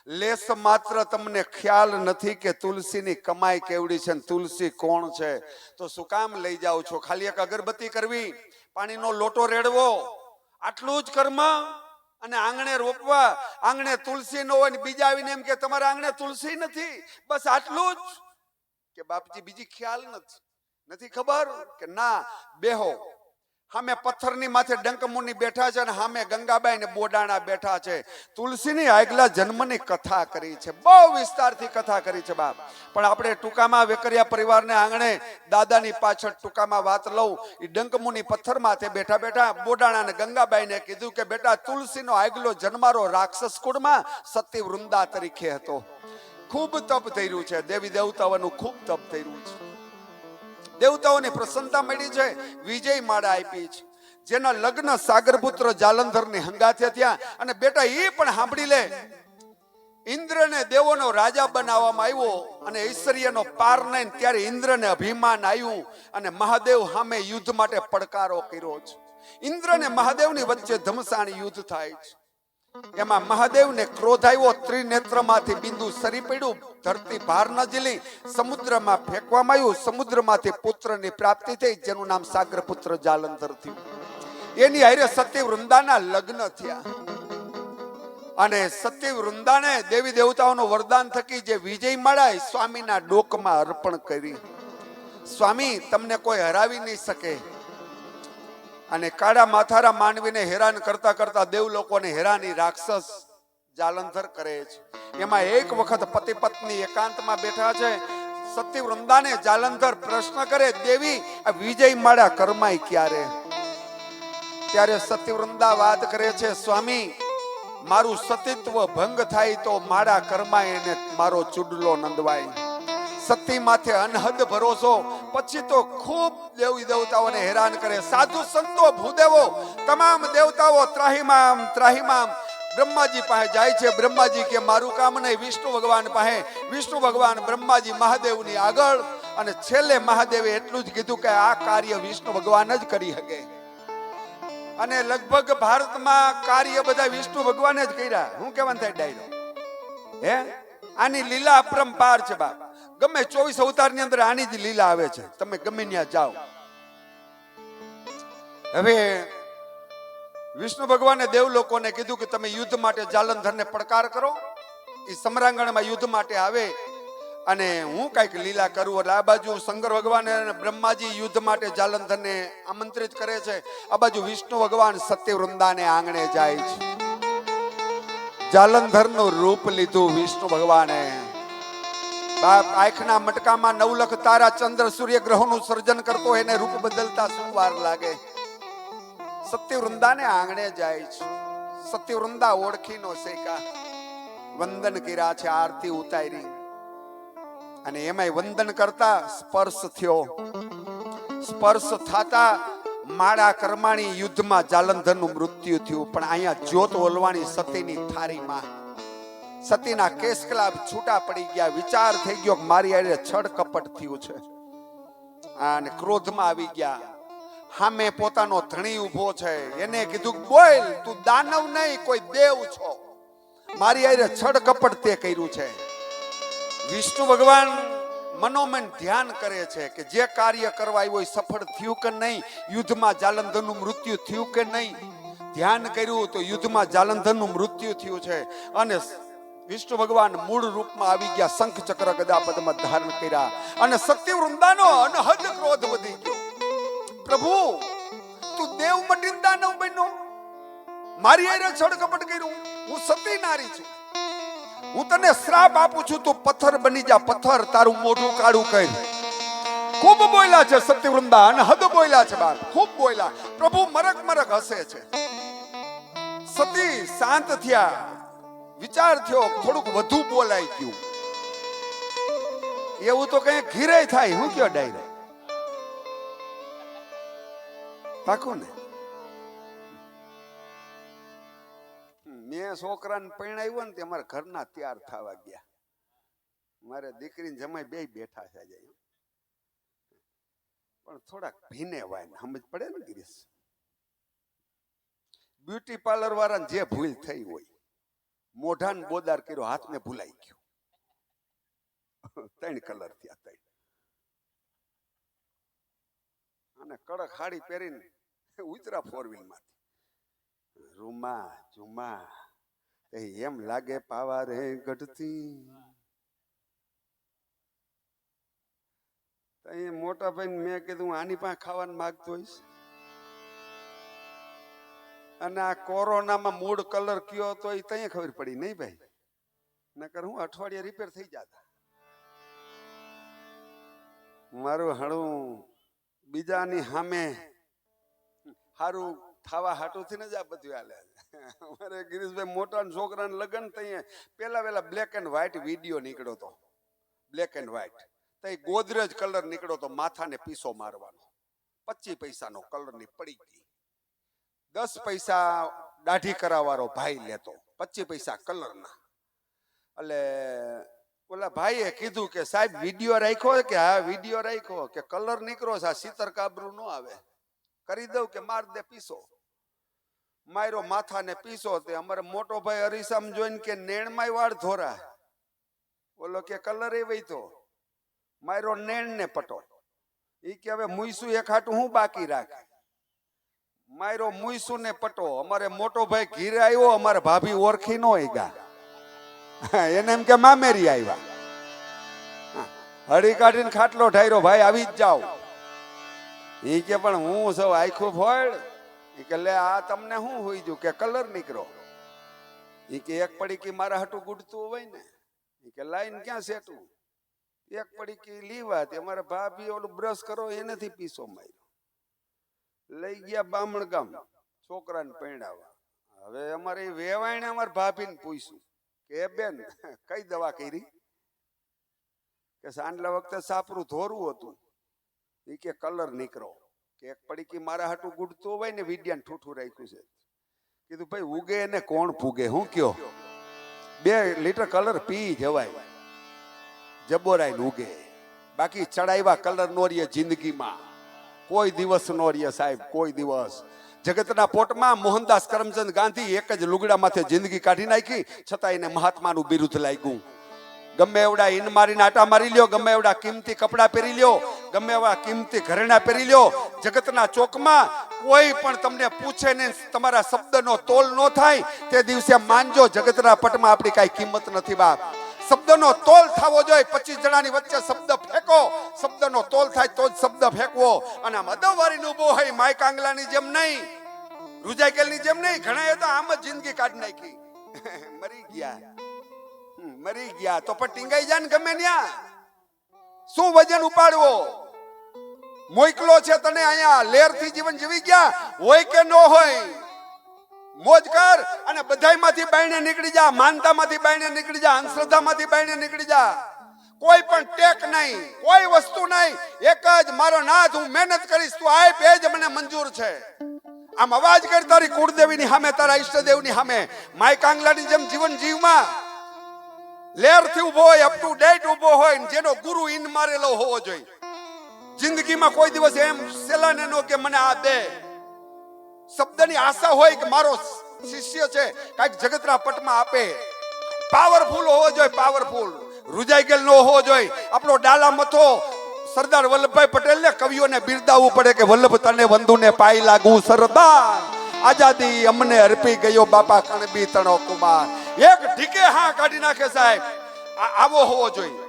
લેસ માત્ર તમને ખ્યાલ નથી કે તુલસીની કમાઈ કેવડી છે, તુલસી કોણ છે. તો શું કામ લઈ જાઓ છો? ખાલી એક અગરબત્તી કરવી, પાણીનો લોટો રેડવો, આટલું જ કર્મ. અને આંગણે રોપવા, આંગણે તુલસી ન હોય ને બીજા આવીને એમ કે તમારા આંગણે તુલસી નથી, બસ આટલું જ. કે બાપજી બીજી ખ્યાલ નથી ખબર કે ના? બેહો, સામે પથ્થરની માથે ડંકમુનિ બેઠા છે અને સામે ગંગાબાઈ ને બોડાણા બેઠા છે. તુલસીની આગલા જન્મની કથા કરી છે, બહુ વિસ્તારથી કથા કરી છે બાપ. પણ આપણે ટૂંકામાં વેકરિયા પરિવારને આંગણે દાદાની પાછળ ટૂંકામાં વાત લઉં. એ ડંકમુનિ પથ્થર માથે બેઠા બેઠા બોડાણા ને ગંગાબાઈને કીધું કે બેટા તુલસીનો આગલો જન્મારો રાક્ષસ કુળમાં સતી વૃંદા તરીકે હતો. ખૂબ તપ થઈ રહ્યું છે, દેવી દેવતાઓનું ખૂબ તપ થઈ રહ્યું છે. દેવતાઓની પ્રસન્નતા મળી છે, વિજય માળા આપી છે. જેના લગ્ન સાગરપુત્ર જાલંધરની હંગાથે થયા. અને બેટા એ પણ સાંભળી લે, ઇન્દ્રને દેવોનો રાજા બનાવવામાં આવ્યો અને ઐશ્વર્યનો પાર નહીં. ત્યારે ઇન્દ્રને અભિમાન આવ્યું અને મહાદેવ સામે યુદ્ધ માટે પડકારો કર્યો છે. ઇન્દ્ર અને મહાદેવની વચ્ચે ધમસાણ યુદ્ધ થાય છે. એમાં મહાદેવને ક્રોધ આવ્યો, ત્રિનેત્રમાંથી બિંદુ સરી પડ્યું, ધરતી ભાર ન ઝીલી, સમુદ્રમાં ફેંકવામાં આવ્યું. સમુદ્રમાંથી પુત્રની પ્રાપ્તિ થઈ, જેનું નામ સાગરપુત્ર જાલંધર થયું. એની હારે સતી વૃંદાના લગ્ન થયા અને સતી વૃંદાને દેવી દેવતાઓનું વરદાન થકી જે વિજય માળા સ્વામીના ડોકમાં અર્પણ કરી. સ્વામી તમને કોઈ હરાવી નહીં શકે. અને કાળા માથારા માનવીને હેરાન કરતા કરતા દેવ લોકોને હેરાની રાક્ષસ જાલંધર કરે છે. એમાં એક વખત પતિ પત્ની એકાંતમાં બેઠા છે. સતી વૃંદાને જાલંધર પ્રશ્ન કરે, દેવી આ વિજય માળા કરમાય ક્યારે? ત્યારે સતીવૃંદા વાત કરે છે, સ્વામી મારું સતીત્વ ભંગ થાય તો મારા કર્માય એને મારો ચુડલો નંદવાય. સતી માથે અનહદ ભરોસો, પછી તો ખૂબ દેવી દેવતાઓને હેરાન કરે. સાધુ સંતો ભૂદેવો તમામ દેવતાઓ ત્રાહિમામ ત્રાહિમામ બ્રહ્માજી પાસે જાય છે. બ્રહ્માજી કે મારું કામ નહીં. વિષ્ણુ ભગવાન પાસે, વિષ્ણુ ભગવાન બ્રહ્માજી મહાદેવની આગળ, અને છેલ્લે મહાદેવે એટલું જ કીધું કે આ કાર્ય વિષ્ણુ ભગવાન જ કરી શકે. અને લગભગ ભારતમાં કાર્ય બધા વિષ્ણુ ભગવાને જ કર્યા. હું કહેવાનું થાય ડાયરો હે, આની લીલા અપરંપાર છે બાપ. ગમે 24 અવતારની અંદર આની જ લીલા આવે છે. તમે ગમે ત્યાં જાઓ. હવે વિષ્ણુ ભગવાને દેવલોકોને કીધું કે તમે યુદ્ધ માટે જાલંધરને પડકાર કરો. એ સમરાંગણમાં યુદ્ધ માટે આવે અને હું કઈક લીલા કરું. એટલે આ બાજુ શંકર ભગવાન અને બ્રહ્માજી યુદ્ધ માટે જાલંધરને આમંત્રિત કરે છે. આ બાજુ વિષ્ણુ ભગવાન સત્યવૃંદાને આંગણે જાય છે. જાલંધરનું રૂપ લીધું વિષ્ણુ ભગવાને. બાપ આંખના મટકામાં 9 લાખ તારા ચંદ્ર સૂર્ય ગ્રહોનું સર્જન કરતો એને રૂપ બદલતા શું વાર લાગે. સત્યવૃંદાને આંગણે જાય છે. સત્યવૃંદા ઓળખી નો શેકા. વંદન કર્યા છે, આરતી ઉતારી, અને એમાંય વંદન કરતા સ્પર્શ થયો. સ્પર્શ થતા માળા કર્માણી યુદ્ધમાં જાલંધરનું મૃત્યુ થયું. પણ અહીંયા જ્યોત ઓલવાણી સતીની થારીમાં સતીના કેસકલા છૂટા પડી ગયા. વિચાર થઈ ગયો કે મારી આરે છળ કપટ થયું છે, અને ક્રોધમાં આવી ગયા. સામે પોતાનો ધણી ઉભો છે. એને કીધું બોલ, તું દાનવ નહીં કોઈ દેવ છો. મારી આરે છળ કપટ તે કર્યું છે. વિષ્ણુ ભગવાન મનોમન ધ્યાન કરે છે કે જે કાર્ય કરવા આવ્યો એ સફળ થયું કે નહીં. યુદ્ધમાં જાલંધરનું મૃત્યુ થયું કે નહીં. ધ્યાન કર્યું તો યુદ્ધમાં જાલંધરનું મૃત્યુ થયું છે. અને વિષ્ણુ ભગવાન મૂળ રૂપમાં આવી ગયા. શંખ ચક્ર ગદા પદ્મ ધારણ કર્યા, અને સત્યવૃંદાનો અનહદ ક્રોધ વધી ગયો. પ્રભુ તું દેવ મટીને દાનવ બન્યો, મારી આરે છળ કપટ કર્યું. હું સતી નારી છું, હું તને શ્રાપ આપું છું, તું પથ્થર બની જા. પથ્થર તારું મોઢું કાળું કરી. ખૂબ બોલ્યા છે સત્યવૃંદા, અનહદ બોલ્યા છે બાપ, ખૂબ બોલ્યા. પ્રભુ મરક મરક હસે છે. સતી શાંત થયા. વિચાર થયો થોડુંક વધુ બોલાઈ ગયું. એવું તો કઈ ઘીરે થાય. હું કયો ડાયરો પાકું ને. મેં છોકરાને પરણાવ્યો ને તે અમારા ઘરના તૈયાર થવા ગયા. મારે દીકરીને જમાઈ બે બેઠા છે જાય, પણ થોડાક ભીને વાય સમજ પડે ને ગિરીશ. બ્યુટી પાર્લર વાળાને જે ભૂલ થઈ હોય, મોઢાને બોદાર કર્યો, હાથને ભૂલાઈ ગયો. 3 કલર થયા 3. અને કડક હાડી પહેરીને ઉતરા 4 વ્હીલ માંથી. રૂમા ઝુમા એમ લાગે પાવા રે ગઢતી. મોટા ભાઈ મેં કીધું આની પાસે ખાવાનું માંગતો હોઈશ. અને આ કોરોનામાં મૂળ કલર કયો હતો એ તઈ ખબર પડી નહીં ભાઈ. નકર હું અઠવાડિયે રિપેર થઈ જતા. મારું હળું બીજાની સામે હારું થાવા હાટુથી ને જ આ બધું હાલે. અમારે ગિરીશભાઈ મોટા છોકરાને લગ્ન તઈ પેલા બ્લેક એન્ડ વ્હાઈટ વિડીયો નીકળ્યો હતો. બ્લેક એન્ડ વ્હાઈટ તઈ ગોદરેજ કલર નીકળ્યો તો, માથાને પીસો મારવાનો. 25 પૈસાનો કલરની પડી ગઈ. 10 પૈસા દાઢી કરાવવાનો ભાઈ લેતો, 25 પૈસા કલરના. એટલે ઓલા ભાઈએ કીધું કે સાહેબ વિડીયો રાખ્યો કે? હા વિડીયો રાખ્યો. કે કલર નીકળો છે, સીતર કાબરું ન આવે, કરી દઉં કે માર દે પીસો. માર્યો માથાને પીસો. તે અમારે મોટો ભાઈ અરીસામ જોઈને કે નેણમાં વાળ ધોરા. ઓલો કે કલર એ વૈતો. માર્યો નેણ ને પટો. એ કે હવે મુઈસું એક હાટું હું બાકી રાખ. માર્યો મુઈસું ને પટો. અમારે મોટો ભાઈ ઘીરે આવ્યો, અમારે ભાભી ઓળખી નો ગયા. એને એમ કે મામેરી આવ્યા. હળી કાઢીને ખાટલો ઢાર્યો, ભાઈ આવી જ જાઓ. એ કે પણ હું સૌ આખું ફોડ. એ કે લે આ તમને શું હોઈ ગયું? કે કલર નીકળો. એ કે એક પડીકી મારા હાટું ગુડતું હોય ને. એ કે લાઈન ક્યાં સેટું? એક પડીકી લીવા. તે અમારા ભાભી ઓલું બ્રશ કરો એનેથી પીસો માર્યો. લઈ ગયા બામણ ગામ. છોકરાને પરણાવવા. હવે અમારે વેવાઈને અમારા ભાભીને પૂછ્યું કે બેન કઈ દવા કરી? કે સાંજલા વખતે સાપરું ધોરું હતું. એ કે કલર નીકળો. કે એક પડીકી મારા હાટું ગુડતું હોય ને વિદ્યાને ઠૂઠું રાખ્યું છે. કીધું ભાઈ ઉગે ને કોણ ફૂગે, હું કયો 2 લીટર કલર પી જવાય, જબોરાઈ ઉગે. બાકી ચડાવ્યા કલર નો રીએ જિંદગીમાં, કોઈ દિવસ નો રીએ સાહેબ, કોઈ દિવસ. જગતના પોટમાં મોહનદાસ કરમચંદ ગાંધી એક જ લુગડા માથે જિંદગી કાઢી નાખી, છતાં એને મહાત્માનું બિરુદ લાગ્યું. ગમે એવડા ઈન મારીને આટા મારી લ્યો, ગમે એવડા કિંમતી કપડા પહેરી લ્યો, ગમે એવા કિંમતી ઘરેણા પહેરી લ્યો, જગતના ચોકમાં કોઈ પણ તમને પૂછે ને તમારા શબ્દનો તોલ ન થાય તે દિવસે માનજો જગતના પટમાં આપણી કાંઈ કિંમત નથી બાપ. શબ્દનો તોલ થવો જોઈએ. 25 જણાની વચ્ચે શબ્દ ફેંકો, શબ્દનો તોલ થાય તો જ શબ્દ ફેંકવો. અને આમ અદવારીને ઊભો હોય માય કાંગલાની જેમ નહીં, રૂજાકેલની જેમ નહીં. ઘણા તો આમ જ જિંદગી કાઢી નાખી, મરી ગયા તો પણ ટીંગાઈ જાય ને ગમે ત્યાં. શું વજન ઉપાડવો? મોકલો છે તને અહીંયા, લેરથી જીવન જીવી ગયા હોય કે ન હોય, મોજ કર અને બધાયમાંથી બાયણે નીકળી જા, માનતામાંથી બાયણે નીકળી જા, અંધશ્રદ્ધામાંથી બાયણે નીકળી જા. કોઈ પણ ટેક નહીં, કોઈ વસ્તુ નહીં, એક જ મારો નાથ, હું મહેનત કરીશ, તું આય બે જ મને મંજૂર છે. આમ અવાજ કર તારી કુળદેવીની સામે, તારા ઈષ્ટદેવની સામે. માય કાંગલાની જેમ જીવન જીવમાં લેરથી ઉભો હોય, અપ ટુ ડેટ ઉભો હોય, જેનો ગુરુ ઈન મારેલો હોવો જોઈએ. જિંદગીમાં કોઈ દિવસ એમ સેલાને નો કે મને આ દે. શબ્દની આશા હોય કે મારો શિષ્ય છે કાંઈક જગતના પટમાં આપે. પાવરફુલ હોવો જોઈએ, પાવરફુલ. રૂજાઈ ગયેલ નો હોવો જોઈએ. આપણો ડાલા મથો સરદાર વલ્લભભાઈ પટેલને કવિઓને બિરદાવવું પડે કે વલ્લભ તને વંદુને પાઈ લાગુ સરદાર, આઝાદી અમને અર્પી ગયો બાપા કણબી તણો કુમાર. એક ઢીકે હા કાઢી નાખે સાહેબ. આવો હોવો જોઈએ.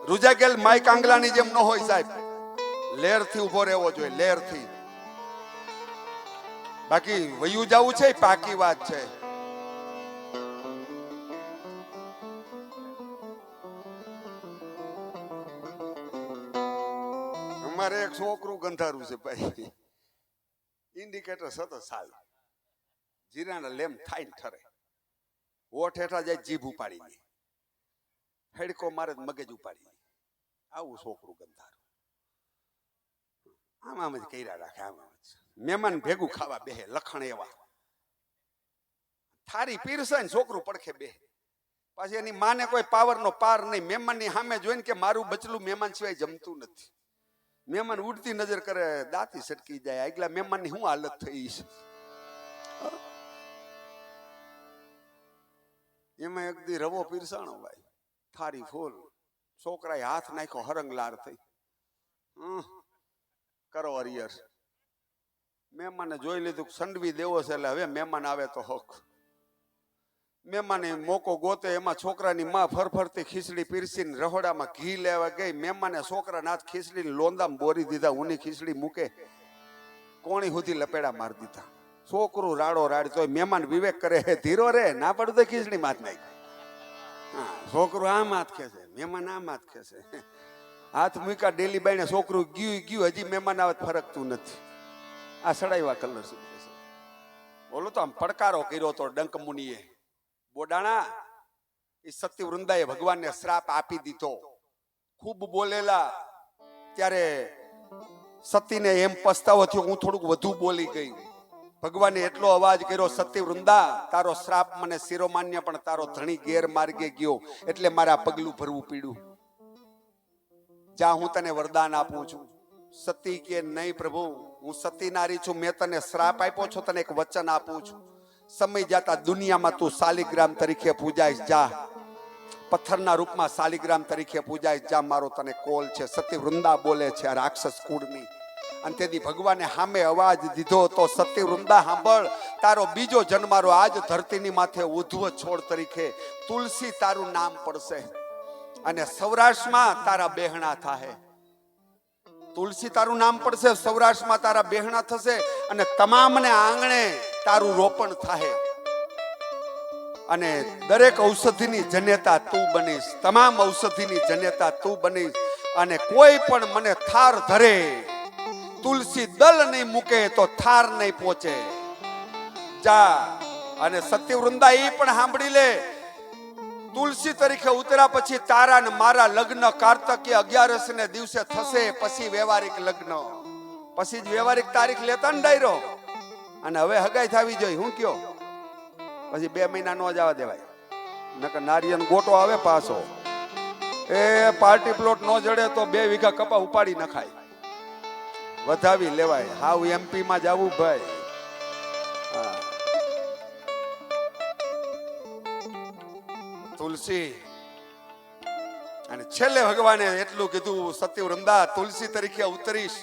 રૂજાઈ ગયેલ માય કાંગલાની જેમ ન હોય સાહેબ, લેરથી ઉભો રહેવો જોઈએ, લેરથી. બાકી વયું જવું છે પાકી વાત છે. અમારે એક છોકરું ગંધારું છે ભાઈ, ઇન્ડિકેટર સતત ચાલે, જીરાના લેમ થાય ને ઠરે, ઓઠ હેઠા જાય જીભ ઉપાડી દે, હેડકો મારે મગજ ઉપાડી દે. આવું છોકરું ગંધારું. આમ જ કર્યા રાખે, આમ જ મહેમાન ભેગું ખાવા બેહે, લખણ એવા થારી પીરસે ને છોકરું પડખે બેહે. પાછી એની માને કોઈ પાવરનો પાર નહીં. મહેમાનની સામે જોઈને કે મારું બચલું મહેમાન સિવાય જમતું નથી. મહેમાન ઉડતી નજર કરે, દાંતી સટકી જાય. આગલા મહેમાનની શું હાલત થઈ છે. એમાં એક દી રવો પીરસાણો ભાઈ, થારી ફૂલ. છોકરાએ હાથ નાખ્યો, હરંગલાર થઈ. કરો હરિયર. મહેમાને જોઈ લીધું સંડવી દેવો છે, એટલે હવે મહેમાન આવે તો હક. મહેમાને મોકો ગોતે, એમાં છોકરાની માં ફરફરતી ખીચડી પીરસીને રહોડામાં ઘી લેવા ગઈ. મહેમાને છોકરાના હાથ ખીચડીને લોંદામાં બોરી દીધા. ઊની ખીચડી મૂકે, કોણી સુધી લપેડા મારી દીધા. છોકરું રાડો રાડ. તો મહેમાન વિવેક કરે, હે ધીરો રે, ના પડું તો ખીચડી માથ નાખી. હા, છોકરું આમ હાથ ખેંચે, મહેમાન આમ હાથ ખેંચે. હાથ મૂકા ડેલી બાઈને છોકરું ગયું, હજી મહેમાન આવે ફરકતું નથી. આ સડાઈવા કલર છે. બોલો તો આમ પડકારો કર્યો તો ડંક મુનિએ. બોડાણા એ સતી વૃંદાએ ભગવાનને શ્રાપ આપી દીધો. ખૂબ બોલેલા ત્યારે સતીને એમ પસ્તાવો થયો, હું થોડુંક વધુ બોલી ગઈ. ભગવાને એટલો અવાજ કર્યો, સતી વૃંદા તારો શ્રાપ મને શિરોમાન્ય, પણ તારો ધણી ગેરમાર્ગે ગયો એટલે મારા પગલું ભરવું પડ્યું. જા હું તને વરદાન આપું છું. સતી કે નહીં પ્રભુ, હું સતી નારી છું, મેં તને શ્રાપ આપ્યો છો, તને એક વચન આપું છું. સમય જતા દુનિયામાં તું શાલિગ્રામ તરીકે પૂજાઈશ. જા, પથ્થરના રૂપમાં શાલિગ્રામ તરીકે પૂજાઈશ. જા, મારો તને કોલ છે. સતી વૃંદા બોલે છે આ રાક્ષસ કુળની. અને તેથી ભગવાને સામે અવાજ દીધો તો સતી વૃંદા સાંભળ, તારો બીજો જન્મારો આજ ધરતીની માથે ઉધ્વ છોડ તરીકે તુલસી તારું નામ પડશે. અને સૌરાષ્ટ્રમાં તારા બેહણા થાહે. તુલસી તારું નામ પડશે, સૌરાષ્ટ્રમાં તારા બેહણા થશે, અને તમામને આંગણે તારું રોપણ થાય. અને દરેક ઔષધિની જનેતા તું બનીશ, તમામ ઔષધિની જનેતા તું બનીશ. અને કોઈ પણ મને થાર ધરે, તુલસી દલ નહીં મૂકે તો થાર નહીં પહોંચે. જા અને સત્યવૃંદા ઈ પણ સાંભળી લે. તુલસી તરીકે ઉતર્યા પછી તારા ને મારા લગ્ન કાર્તકીય 11 ને દિવસે થશે. પછી વ્યવહારિક લગ્ન, પછી જ વ્યવહારિક તારીખ લેતા ને ડાયરો. અને હવે હગાઈ થવી જોઈએ. હું કયો પછી 2 મહિના નો જવા દેવાય, નકર નારિયેળ ગોટો આવે પાછો. એ પાર્ટી પ્લોટ નો જડે તો 2 વીઘા કપા ઉપાડી નખાય, વધાવી લેવાય. હાવ એમપી માં જવું ભાઈ. હા. તુલસી અને છેલ્લે ભગવાને એટલું કીધું, સત્યવૃંદા તુલસી તરીકે ઉતરીશ,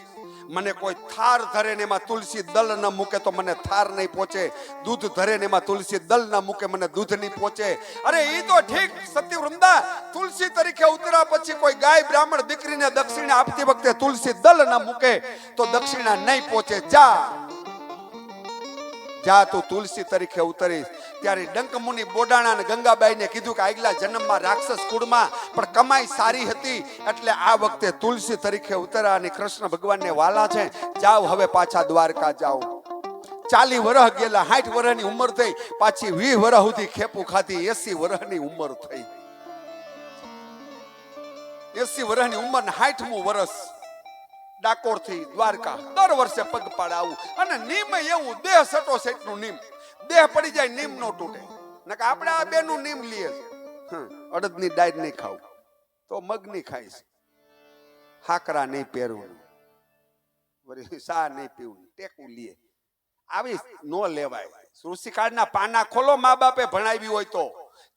મને કોઈ થાર ધરે ને એમાં તુલસી દલ ન મૂકે તો મને થાર નહીં પહોંચે. દૂધ ધરે ને એમાં તુલસી દલ ન મૂકે મને દૂધ નહીં પહોંચે. અરે ઈ તો ઠીક સત્યવૃંદા, તુલસી તરીકે ઉતર્યા પછી કોઈ ગાય બ્રાહ્મણ દીકરીને દક્ષિણા આપતી વખતે તુલસી દલ ન મૂકે તો દક્ષિણા નહીં પહોંચે. જા તું તુલસી તરીકે ઉતરીશ. ત્યારે ડંકમુનિ બોડાણા અને ગંગાબાઈને કીધું કે આગલા જન્મમાં રાક્ષસ કુળમાં પણ કમાઈ સારી હતી એટલે આ વખતે તુલસી તરીકે ઉતરા અને કૃષ્ણ ભગવાનને વાલા છે. જાઓ હવે પાછા દ્વારકા જાઓ. 40 વર્ષ ગયેલા, 60 વર્ષની ઉંમર થઈ, પાછી 20 વર્ષ સુધી ખેપું ખાધી, 80 વર્ષની ઉંમર થઈ. 80 વર્ષની ઉંમર ને 60મું વર્ષ ડાકોર થી દ્વારકા દર વર્ષે પગપાળા આવું. અને નીમ એવું દેહ સટો સેટનું નીમ, દેહ પડી જાય નીમ નો તૂટે. નકે આપણે આ બેનું નીમ લઈએ, અડદની ડાળ નહીં ખાવું તો મગની ખાઈશ, હાકરા નહીં પહેરવું, વળી સા નહીં પીવું, ટેકું લઈએ. આવી નો લેવાય. ઋષિકાળના પાના ખોલો, મા બાપે ભણાવી હોય તો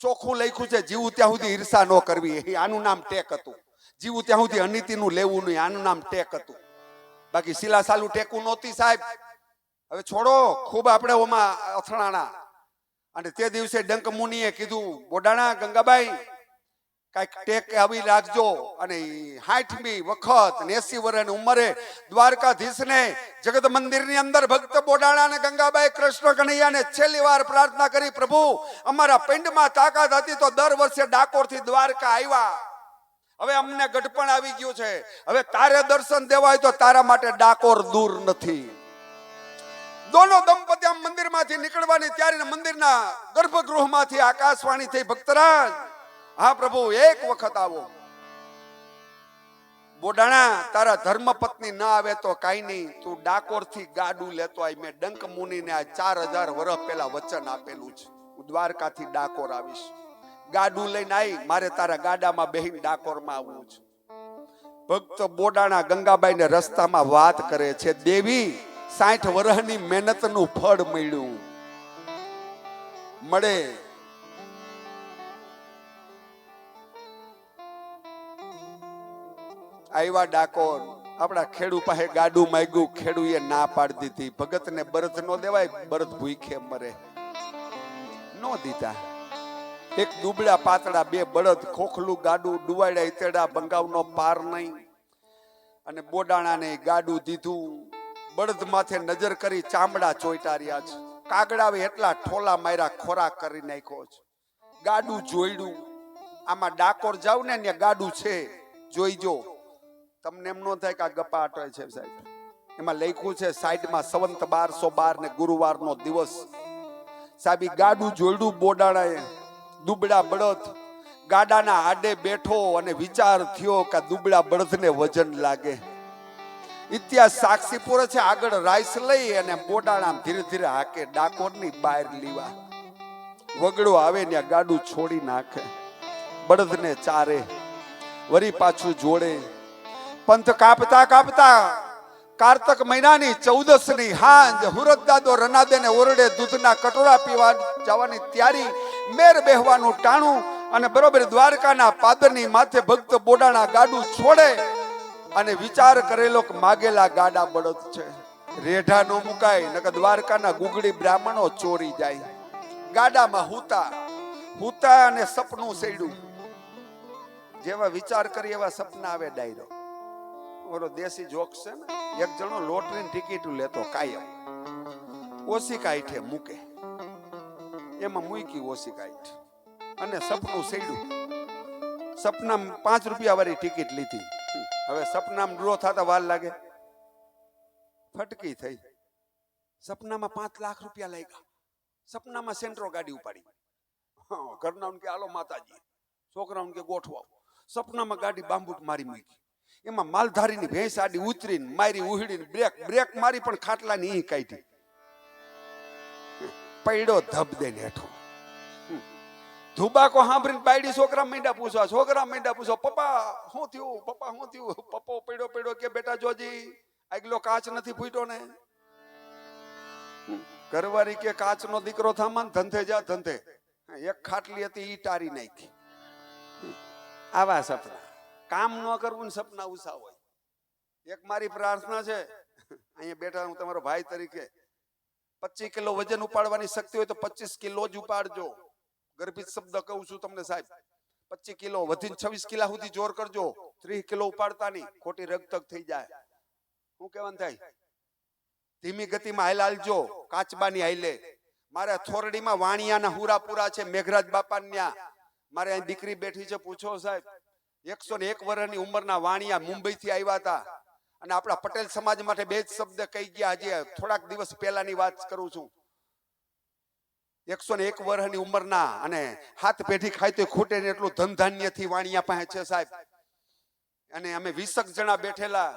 ચોખ્ખું લખ્યું છે, જીવું ત્યાં સુધી ઈર્ષા ન કરવી. આનું નામ ટેક હતું. જીવું ત્યાં સુધી અનિતિનું લેવું નહીં, આનું નામ ટેક હતું. બાકી સિલા સાલું ટેકું નહોતી સાહેબ. હવે છોડો, ખૂબ આપણે ઓમાં અથડાણા. અને તે દિવસે ડંક મુનિએ કીધું, બોડાણા ગંગાબાઈ કાંઈક ટેક આવી રાખજો. અને 60મી વખત 80 વર્ષની ઉંમરે દ્વારકાધીશને જગત મંદિરની અંદર ભક્ત બોડાણા અને ગંગાબાઈ કૃષ્ણ કનૈયાને છેલ્લી વાર પ્રાર્થના કરી, પ્રભુ અમારા પિંડમાં તાકાત હતી તો દર વર્ષે ડાકોરથી દ્વારકા આવ્યા. હવે અમને ગઢપણ આવી ગયું છે. હવે તારે દર્શન દેવા હોય તો તારા માટે ડાકોર દૂર નથી. દોનો દંપતી આમ મંદિરમાંથી નીકળવાની ત્યારે મંદિરના ગર્ભગૃહમાંથી આકાશવાણી થઈ, ભક્તરાજ હા પ્રભુ એક વખત આવો. બોડાણા તારા ધર્મપત્ની ના આવે તો કાઈ નહીં, તું ડાકોર થી ગાડું લેતો આય. મેં ડંક મુનિને આ 4000 વર્ષ પહેલા વચન આપેલું છે, હું દ્વારકાથી ડાકોર આવીશ. ગાડું લઈને આવી, મારે તારા ગાડામાં બેહીને ડાકોરમાં આવવું છે. ભક્ત બોડાણા ગંગાબાઈ ને રસ્તામાં વાત કરે છે, દેવી 60 વર્ષની મહેનતનું ફળ મળ્યું. મળે આવ્યા ડાકોર. આપણા ખેડૂ પાસે ગાડું માંગ્યું, ખેડૂએ ના પાડી દીધી. ભગતને બરદ નો દેવાય, બરદ ભૂખે મરે, નો દીધા. એક દુબળા પાતળા 2 બળદ, ખોખલું ગાડું, ડુવાડ્યા ઈતેડા, બંગાવનો પાર નહીં. અને બોડાણાને ગાડું દીધું. બળદ માથે નજર કરી, ચામડા ચોઈટાર્યા છે. કાગડાવે એટલા ઠોલા માર્યા, ખોરાક કરી નાખ્યો છે. ગાડું જોઈડું. આમાં ડાકોર જાવ ને ત્યાં ગાડું છે, જોઈજો. તમને એમ ન થાય કે આ ગપ્પા અટવાય છે સાહેબ. એમાં લખ્યું છે સાઈડમાં સંવંત 1212 ને ગુરુવારનો દિવસ. સાહેબ ગાડું જોઈડું બોડાણાએ. દુબળા બળદ ગાડાના આડે બેઠો અને વિચાર થયો કે દુબળા બળદને વજન લાગે. ઇતિહાસ સાક્ષી પૂરે છે. આગળ રાઈસ લઈ અને બોડાણા ધીરે ધીરે હાકે ડાકોરની બહાર લીવા. વગડો આવે ને ગાડું છોડી નાખે, બળદને ચારે, વરી પાછું જોડે. પંથ કાપતા કાપતા કાર્તક મહિનાની 14ની હાંજ હુરત દાદો રનાદેને ઓરડે દૂધના કટોરા પીવા જવાની તૈયારી. મેર બેહવાનું ટાણું અને બરોબર દ્વારકાના પાદરની માથે ભક્ત બોડાણા ગાડું છોડે અને વિચાર કરેલો કે માગેલા ગાડા બળદ છે, રેઢા નો મુકાય નકર દ્વારકાના ગુગડી બ્રાહ્મણો ચોરી જાય. ગાડામાં હુતા અને સપનું સેડ્યું. જેવા વિચાર કરી એવા સપના આવે ડાયરો. ઓલો દેશી જોક્સ છે ને, એક જણો લોટરીની ટિકિટ લેતો કાયમ, ઓછી કાઈઠે મૂકે, એમાં મૂકી ઓછી કાઈઠ અને સપનું સેડ્યું. સપનામાં 5 રૂપિયા વાળી ટિકિટ લીધી. હવે સપનામાં ડ્રો થતા વાર લાગે, ફટકી થઈ. સપનામાં 5 લાખ રૂપિયા લાગ્યા. સપનામાં સેન્ટ્રો ગાડી ઉપાડી, ઘરના કે આલો માતાજી, છોકરાઓને કે ગોઠવાઓ. સપનામાં ગાડી બાંબુટ મારી મૂકી, એમાં માલધારીની ભેંસ આડી ઉતરીને મારી ઉહડીને બ્રેક મારી પણ ખાટલાની ઈ કાઢી, પડ્યો ધબ દઈને હેઠો. ધુબાકો સાંભળીને બાયડી છોકરા માંડ્યા પૂછવા, પપ્પા શું થયું, પપ્પા શું થયું? પપ્પો પડ્યો કે બેટા જોજી આગલો કાચ નથી ફૂટ્યો ને. ઘરવાળી કે કાચનો દીકરો થામાન ધંધે જા ધંધે. એક ખાટલી હતી ઈ ટારી નાખી. આવા સપના, કામ ન કરવું ને સપના ઉસા હોય. એક મારી પ્રાર્થના છે, અહીંયા બેઠા હું તમારો ભાઈ તરીકે, 25 કિલો વજન ઉપાડવાની શક્તિ હોય તો 25 કિલો જ ઉપાડજો. ગર્ભિત શબ્દ કહું છું તમને સાહેબ. 25 કિલો વધીને 26 કિલા સુધી જોર કરજો. 30 કિલો ઉપાડતા નહીં, ખોટી રગતગ થઈ જાય. શું કહેવાનું થાય? ધીમી ગતિમાં હાલજો, કાચબાની હાલે. મારા થોરડીમાં વાણિયાના હુરાપુરા છે, મેઘરાજ બાપાન્યા. મારે અહીં દીકરી બેઠી છે, પૂછો સાહેબ. 101 વર્ષની ઉંમરના વાણિયા મુંબઈ થી આવ્યા હતા અને આપણા પટેલ સમાજ માટે 2 જ શબ્દ કહી ગયા. હજી થોડાક દિવસ પહેલાની વાત કરું છું. 101 વર્ષની ઉંમરના અને હાથ પેઢી ખાય તો ખૂટે ને એટલું ધન ધાન્ય થી વાણિયા પાસે છે સાહેબ. અને અમે 20 જણા બેઠેલા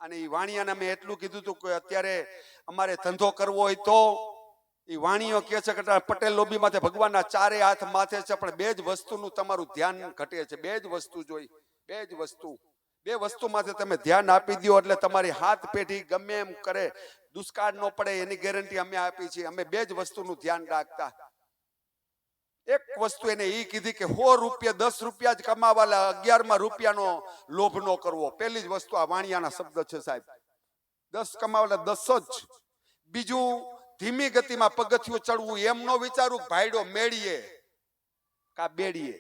અને એ વાણિયાને અમે એટલું કીધું હતું કે અત્યારે અમારે ધંધો કરવો હોય તો એ વાણીઓ કહે છે કે પટેલ લોબી માથે ભગવાનના 4 હાથ માથે છે, પણ 2 જ વસ્તુનું તમારું ધ્યાન ઘટે છે. 2 જ વસ્તુ જોઈ, 2 જ વસ્તુ. 2 વસ્તુ માથે તમે ધ્યાન આપી દો એટલે તમારી હાથ પેઢી ગમે એમ કરે, દુષ્કાળ ન પડે એની ગેરંટી અમે આપી છીએ. અમે 2 જ વસ્તુનું ધ્યાન રાખતા. એક વસ્તુ એને એ કીધી કે 100 રૂપિયા 10 રૂપિયા જ કમાવાલા, 11માં રૂપિયાનો લોભ ન કરવો. પહેલી જ વસ્તુ આ વાણિયાના શબ્દ છે સાહેબ. 10 કમાવાલા 10 જ. બીજું, ધીમી ગતિમાં પગથિયું ચડવું. એમ નો વિચારું ભાઈડો મેળીએ કા બેડીએ.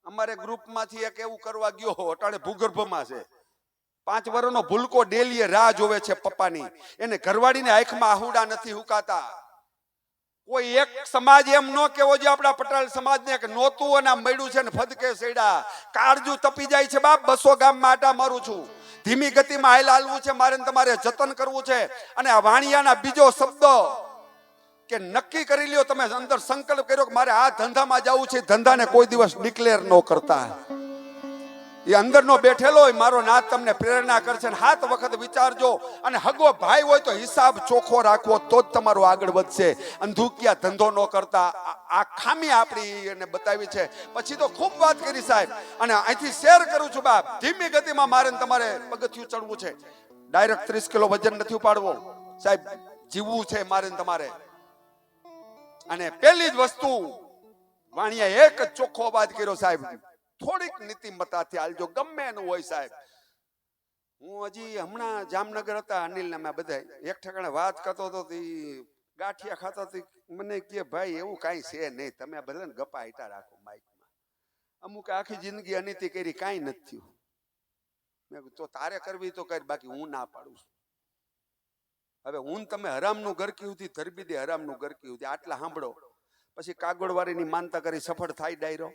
અમારે ગ્રુપમાંથી એક એવું કરવા ગયો, અટાણે ભૂગર્ભમાં છે, 5 વર્ષનો ભૂલકો ડેલીએ રાહ જોવે છે પપ્પાની. એને ઘરવાળીને આંખમાં આહુડા નથી હુકાતા. કોઈ એક સમાજ એમ ન કેવો જો આપણા પટેલ સમાજને કે નોતું અને મળ્યું છે ને ફદકે સેડા કાળજુ તપી જાય છે. બાપ 200 ગામમાં આટા મારું છું. ધીમી ગતિમાં હાલવું છે મારે, તમારે જતન કરવું છે. અને આ વાણિયાના બીજો શબ્દ કે નક્કી કરી લ્યો, તમે અંદર સંકલ્પ કર્યો કે મારે આ ધંધામાં જવું છે, ધંધાને કોઈ દિવસ ડિક્લેર ન કરતા. એ અંદરનો બેઠેલો હોય મારો નાથ તમને પ્રેરણા કરશે. 7 વખત વિચારજો. અને હગો ભાઈ હોય તો હિસાબ ચોખ્ખો રાખવો તો જ તમારો આગળ વધશે. અંધુકિયા ધંધો ન કરતા. આ ખામી આપણી એને બતાવી છે. પછી તો ખૂબ વાત કરી સાહેબ, અને અહીંથી શેર કરું છું બાપ. ધીમી ગતિમાં મારે તમારે પગથિયું ચડવું છે. ડાયરેક્ટ 30 કિલો વજન નથી ઉપાડવો સાહેબ, જીવવું છે મારે તમારે. અને પહેલી જ વસ્તુ વાણિયા એક જ ચોખ્ખો વાત કર્યો સાહેબ, થોડીક નીતિમત્તાથી હાલજો ગમે એનું હોય સાહેબ. હું હજી હમણાં જામનગર હતા, અનિલ ને બધા એક ઠેકાણે વાત કરતો હતો, ગાંઠિયા ખાતો હતો. મને કે ભાઈ એવું કાંઈ છે નહીં, તમે બધાને ગપ્પા હાઈટા રાખો માઇકમાં. અમુક આખી જિંદગી અનિતિ કરી, કાંઈ નથી થયું. મેં કીધું તો તારે કરવી તો કર, બાકી હું ના પાડું છું. હવે હું તમે હરામનું ગરકી હતી, ધરબી દે હરામનું ગરકી હતી, આટલા સાંભળો. પછી કાગળવાળીની માનતા કરી સફળ થાય ડાયરો?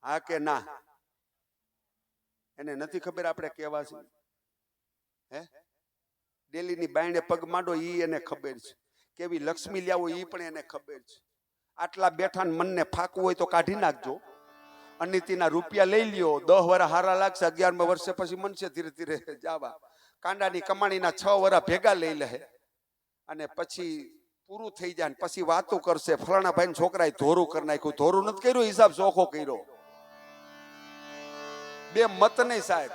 હા કે ના? એને નથી ખબર આપણે કેવા છે? હે, ડેલીની બાયણે પગ માંડો ઈ એને ખબર છે. કેવી લક્ષ્મી લાવો ઈ પણ એને ખબર છે. આટલા બેઠા મનને ફાકવું હોય તો કાઢી નાખજો. અનિતિના રૂપિયા લઈ લ્યો, 10 વર્ષ હારા લાગશે, 11મા વર્ષે પછી મનશે ધીરે ધીરે જાવા. કાંડાની કમાણીના 6 વર્ષ ભેગા લઈ લે અને પછી પૂરું થઈ જાય. પછી વાતો કરશે ફલાણા ભાઈ છોકરાએ ધોરું કરી નાખ્યું. ધોરું નથી કર્યું, હિસાબ ચોખ્ખો કર્યો. 2 મત નહીં સાહેબ.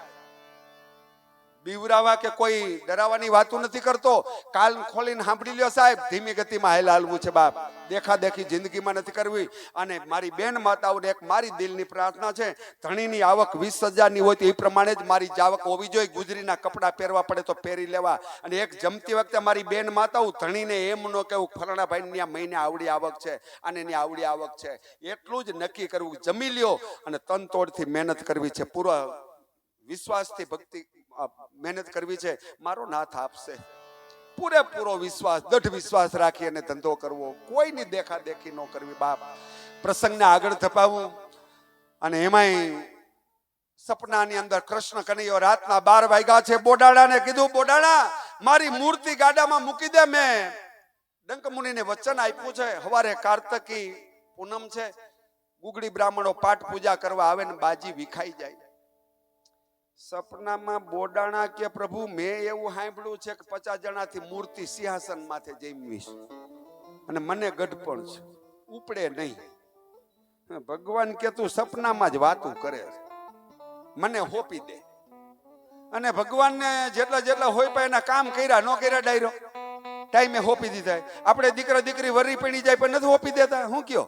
બીવરાવા કે કોઈ ડરાવાની વાતો નથી કરતો. કાલ ખોલીને સાંભળી લ્યો સાહેબ, ધીમી ગતિમાં હાલવું છે બાપ. દેખા દેખી જિંદગીમાં નથી કરવી. અને મારી બેન માતાઓને એક મારી દિલની પ્રાર્થના છે, ધણીની આવક 20,000 ની હોય તો એ પ્રમાણે જ મારી જાવક હોવી જોઈએ. ગુજરીના કપડાં પહેરવા પડે તો પહેરી લેવા. અને એક જમતી વખતે મારી બેન માતાઓ ધણીને એમ ન કેવું ફલાણા ભાઈ ની મહિને આવડી આવક છે અને એની આવડી આવક છે. એટલું જ નક્કી કરવું. જમી લ્યો અને તન તોડથી મહેનત કરવી છે. પૂરા વિશ્વાસથી ભક્તિ મહેનત કરવી છે. મારો નાથ આપશે. પૂરેપૂરો વિશ્વાસ, દઢ વિશ્વાસ રાખી અને ધંધો કરવો. કોઈની દેખા દેખી ન કરવી બાપ. પ્રસંગને આગળ ધપાવવું. અને એમાંય સપનાની અંદર કૃષ્ણ કનૈયો રાતના 12 વાગ્યા છે. બોડાડાને કીધું, બોડાડા મારી મૂર્તિ ગાડામાં મૂકી દે. મેં ડંક મુનિને વચન આપ્યું છે, હવારે કાર્તકી પૂનમ છે, ગુગડી બ્રાહ્મણો પાઠ પૂજા કરવા આવે ને બાજી વિખાઈ જાય. સપનામાં બોડાણા કે પ્રભુ મેં એવું સાંભળ્યું છે કે 50 જણાથી મૂર્તિ સિંહાસન માથે જઈમીશ અને મને ગઢપણ છે, ઉપડે નહીં. ભગવાન કે તું સપનામાં જ વાતું કરે, મને હોપી દે. અને ભગવાનને જેટલા જેટલા હોય પણ એના કામ કર્યા ન કર્યા ડાયરો ટાઈમે હોપી દીધા. આપણે દીકરા દીકરી વરી પડી જાય પણ નથી હોપી દેતા. હું કયો?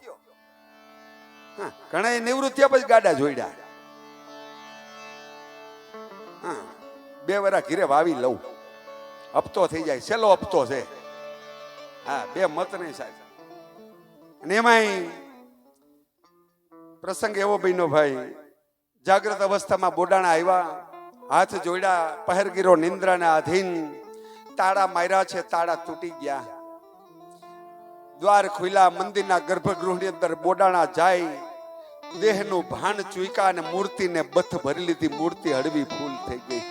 ઘણા નિવૃત્ત થયા પછી ગાડા જોડ્યા. 2 વરા ઘીરે વાવી લઉં, હપ્તો થઈ જાય. છેલ્લો હપ્તો છે. હા, 2 મત નહીં સાહેબ. અને એમાંય પ્રસંગ એવો બન્યો ભાઈ, જાગ્રત અવસ્થામાં બોડાણા આવ્યા, હાથ જોડ્યા, પહેરગીરો નિંદ્રાના આધીન, તાળા માર્યા છે, તાળા તૂટી ગયા. દ્વાર ખુલ્લા, મંદિરના ગર્ભગૃહની અંદર બોડાણા જાય, દેહનું ભાન ચૂક્યા અને મૂર્તિને બથ ભરી લીધી. મૂર્તિ હળવી ફૂલ થઈ ગઈ.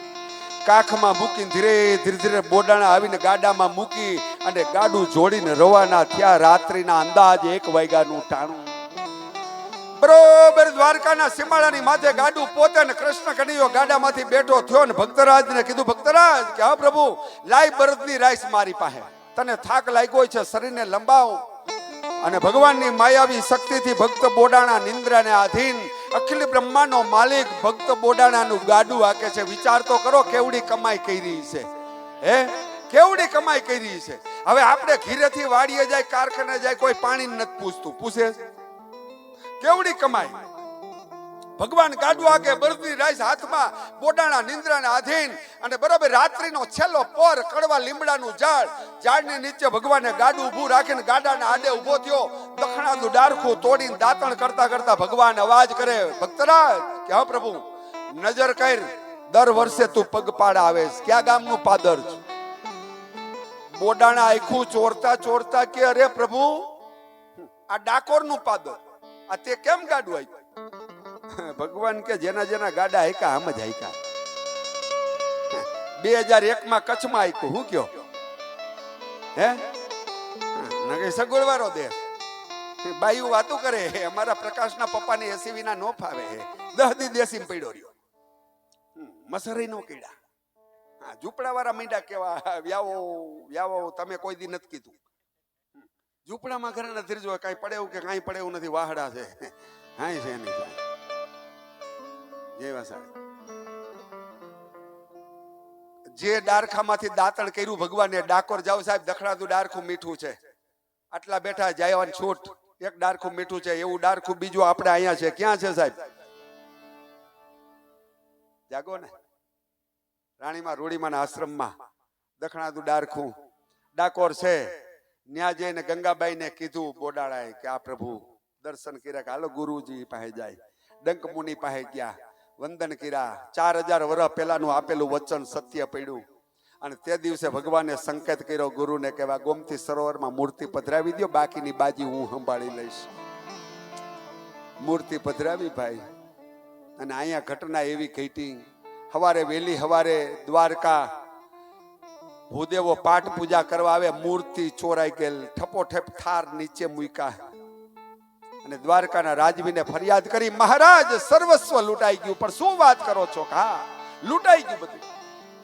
કાખમાં મૂકી ધીરે ધીરે બોડાણા આવીને ગાડામાં મૂકી અને ગાડું જોડીને રવાના થયા. રાત્રિના અંદાજે 1 વાગ્યાનું ટાણું. બરોબર દ્વારકાના સીમાડાની માથે ગાડું પોતે ને કૃષ્ણ કનૈયો ગાડામાંથી બેઠો થયો ને ભક્તરાજને કીધું, ભક્તરાજ કે હા પ્રભુ, લાઈ બળદની રાઈસ મારી પાસે, તને થાક લાગ્યો છે, શરીરને લંબાવ. અને ભગવાનની માયાવી શક્તિથી ભક્ત બોડાણા નિંદ્રાને આધીન, અખિલ બ્રહ્માંડનો માલિક ભક્ત બોડાણાનું ગાડું હાકે છે. વિચાર તો કરો કેવડી કમાઈ કરી છે, હે, કેવડી કમાઈ કરી છે. હવે આપણે ઘીરેથી વાડીએ જાય, કારખાને જાય, કોઈ પાણી નથી પૂછતું, પૂછે કેવડી કમાઈ. ભગવાન ગાડું આગે, બળદની રાઈસ હાથમાં, બોડાણા નિંદ્રાને આધીન. અને બરાબર રાત્રિનો છેલ્લો પોર, કડવા લીમડાનું ઝાડ, ઝાડની નીચે ભગવાને ગાડું ઊભું રાખીને ગાડાના આડે ઊભો થયો. દખણાનું ડારખું તોડીને દાંતણ કરતા કરતા ભગવાન અવાજ કરે, ભક્તરાજ કે હા પ્રભુ, નજર કર, દર વર્ષે તું પગપાળા આવેશ. ક્યાં ગામનું પાદર છે? બોડાણા આખું ચોરતા ચોરતા કે અરે પ્રભુ, આ ડાકોરનું પાદર, આ તે કેમ ગાડું આપ્યું? ભગવાન કે જેના જેના ગાડા હાઈકા આમ જ હાઈકા. 2001 કચ્છમાં આઈકું. હું કયો? હે, નકે સગવડવાળો દેશ. બાયુ વાતું કરે, અમારા પ્રકાશના પપ્પાને એસી વિના નો ફાવે. 10 દી દેશી પડ્યો રહ્યો, મસરી નો કીડા. ઝૂંપડા વાળા મીંડા કેવા, વ્યાવો વ્યાવો, તમે કોઈ દી નથી કીધું. ઝૂંપડામાં ઘરે નથી જો કાંઈ પડે એવું કે કાંઈ પડે એવું નથી, વાહડા છે. હાય છે નહીં. જેવા સાહેબ જે ડારખામાંથી દાંતણ કર્યું ભગવાને, ડાકોર જાવ સાહેબ, દખણાતું ડારખું મીઠું છે. આટલા બેઠા જાય છૂટ, એક ડારખું મીઠું છે. એવું ડારખું બીજું આપણે અહીંયા છે. ક્યાં છે સાહેબ? જાગો ને, રાણીમાં રૂડીમાં આશ્રમમાં દખણાતું ડારખું ડાકોર છે. ન્યા જઈને ગંગાબાઈ ને કીધું બોડાળાએ કે આ પ્રભુ દર્શન કર્યા, કે હાલો ગુરુજી પાસે જાય. ડંક મુનિ પાસે ગયા, વંદન કર્યા. 4000 વર્ષ પહેલાનું આપેલું વચન સત્ય પડ્યું. અને તે દિવસે ભગવાને સંકેત કર્યો ગુરુને કે ગોમતી સરોવરમાં મૂર્તિ પધરાવી દો, બાકીની બાજી હું સંભાળી લઈશ. મૂર્તિ પધરાવી ભાઈ. અને અહીંયા ઘટના એવી ઘટી, હવારે વહેલી હવારે દ્વારકા ભૂદેવો પાઠ પૂજા કરવા આવે, મૂર્તિ ચોરાઈ ગયેલ, ઠપોઠપ થાર નીચે મૂક્યા. અને દ્વારકાના રાજવીને ફરિયાદ કરી, મહારાજ સર્વસ્વ લૂંટાઈ ગયું. પણ શું વાત કરો છો? હા, લૂંટાઈ ગયું બધું.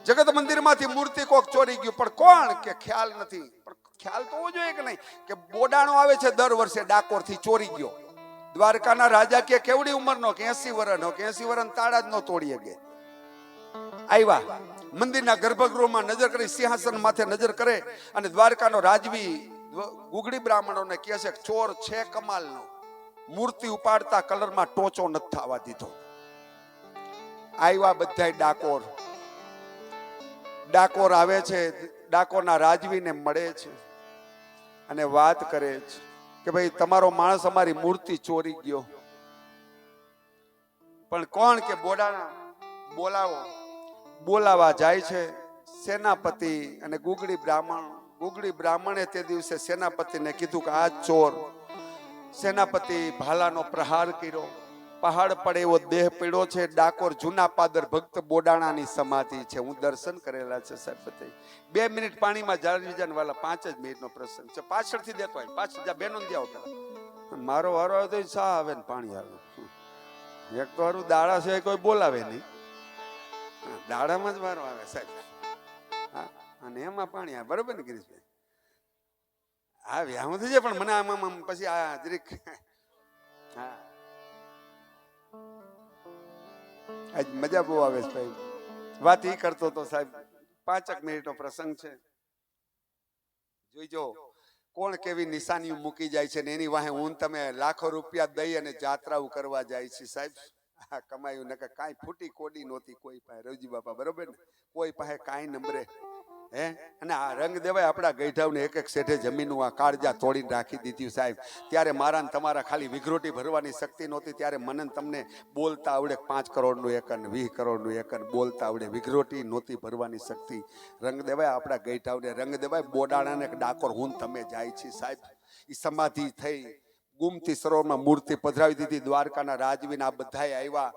જગત મંદિરમાંથી મૂર્તિ કોક ચોરી ગયું, પણ કોણ? કે ખ્યાલ નથી. પણ ખ્યાલ તો હોવો જોઈએ કે નહીં, કે બોડાણો આવે છે દર વર્ષે ડાકોર થી, ચોરી ગયો. દ્વારકાના રાજા કે કેવડી ઉંમરનો, કે 80 વર્ષનો, કે 80 વર્ષ તાળા જ ન તોડી શકે. આવ્યા મંદિરના ગર્ભગૃહમાં, નજર કરી, સિંહાસન માથે નજર કરે. અને દ્વારકાનો રાજવી ગુગડી બ્રાહ્મણોને કહે છે ચોર છે કમાલનો, મૂર્તિ ઉપાડતા કલરમાં ટોચો નથી થવા દીધો. આવ્યા બધાય ડાકોર. ડાકોર આવે છે, ડાકોરના રાજવીને મળે છે અને વાત કરે છે કે ભાઈ તમારો માણસ અમારી મૂર્તિ ચોરી ગયો. પણ કોણ? કે બોડાણા. બોલાવો. બોલાવા જાય છે સેનાપતિ અને ગુગડી બ્રાહ્મણ. ગુગડી બ્રાહ્મણે તે દિવસે સેનાપતિને કીધું કે આ ચોર. સેનાપતિ ભાલાનો પ્રહાર કર્યો. પહાડ પડે એવો દેહ પડ્યો છે. ડાકોર જૂના પાદર ભક્ત બોડાણાની સમાધિ છે. હું દર્શન કરેલા છે સાહેબ બતાવી. 2 મિનિટ પાણીમાં જાળવી જાય વાલા 5 જ મિનિટનો પ્રસંગ છે. પાછળથી દેતો હોય પાછળ જા બેનો દે આવતા મારો વારો આવે તો સા આવે ને પાણી આવે. એક તો હારું દાડા છે કોઈ બોલાવે નહીં, દાડામાં જ વારો આવે સાહેબ. હા અને એમાં પાણી આવે બરોબર ને ગિરીશભાઈ? હા વ્યામ થઈ જાય પણ મને આમાં પછી આ જરીક હા આજ મજા બહુ આવે છે ભાઈ. વાત ઈ કરતો તો સાહેબ 5 મિનિટનો પ્રસંગ છે. જોઈજો કોણ કેવી નિશાનીઓ મૂકી જાય છે ને એની વાહે હું તમે લાખો રૂપિયા દઈ અને જાત્રાઓ કરવા જાય છે સાહેબ. આ કમાયું ને કાંઈ ફૂટી કોડી નહોતી કોઈ પાસે રવજી બાપા બરોબર ને, કોઈ પાસે કાંઈ નંબરે હે. અને આ રંગ દેવાય આપણા ગઈઢાવને એક એક શેઠે જમીનનું આ કાળજા તોડીને રાખી દીધી સાહેબ. ત્યારે મારા ને તમારા ખાલી વિઘરોટી ભરવાની શક્તિ નહોતી. ત્યારે મને તમને બોલતા આવડે 5 કરોડનું એકર 20 કરોડનું એકર બોલતા આવડે. વિઘરોટી નહોતી ભરવાની શક્તિ. રંગ દેવાય આપણા ગઈઢાવને, રંગ દેવાય બોડાણાને ડાકોર હું તમે જાય છે સાહેબ. એ સમાધિ થઈ ગોમતી સરોવરમાં મૂર્તિ પધરાવી દીધી. દ્વારકાના રાજવીને આ બધાય આવ્યા.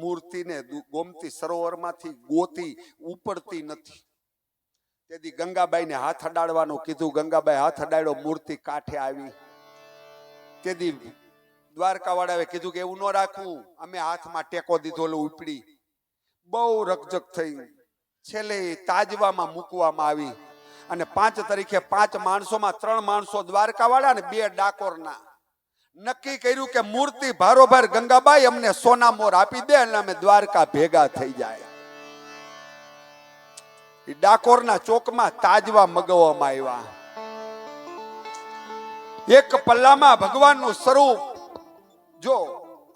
મૂર્તિને ગોમતી સરોવરમાંથી ગોતી ઉપડતી નથી. તેથી ગંગાબાઈને હાથ અડાડવાનું કીધું. ગંગાબાઈ હાથ અડાડ્યો, મૂર્તિ કાંઠે આવી. તેથી દ્વારકા વાળાએ કીધું કે એવું ન રાખવું. અમે હાથમાં ટેકો દીધો, ઉપડી. બહુ રકજક થઈ. છેલ્લે તાજવામાં મૂકવામાં આવી અને 5 તારીખે 5 માણસોમાં 3 માણસો દ્વારકા વાળા ને 2 ડાકોરના નક્કી કર્યું કે મૂર્તિ ભારોભાર ગંગાબાઈ અમને સોના મોર આપી દે અને અમે દ્વારકા ભેગા થઈ જાય. ડાકોરના ચોકમાં તાજવા મગવવામાં આવ્યા. એક પલ્લામાં ભગવાનનું સ્વરૂપ. જો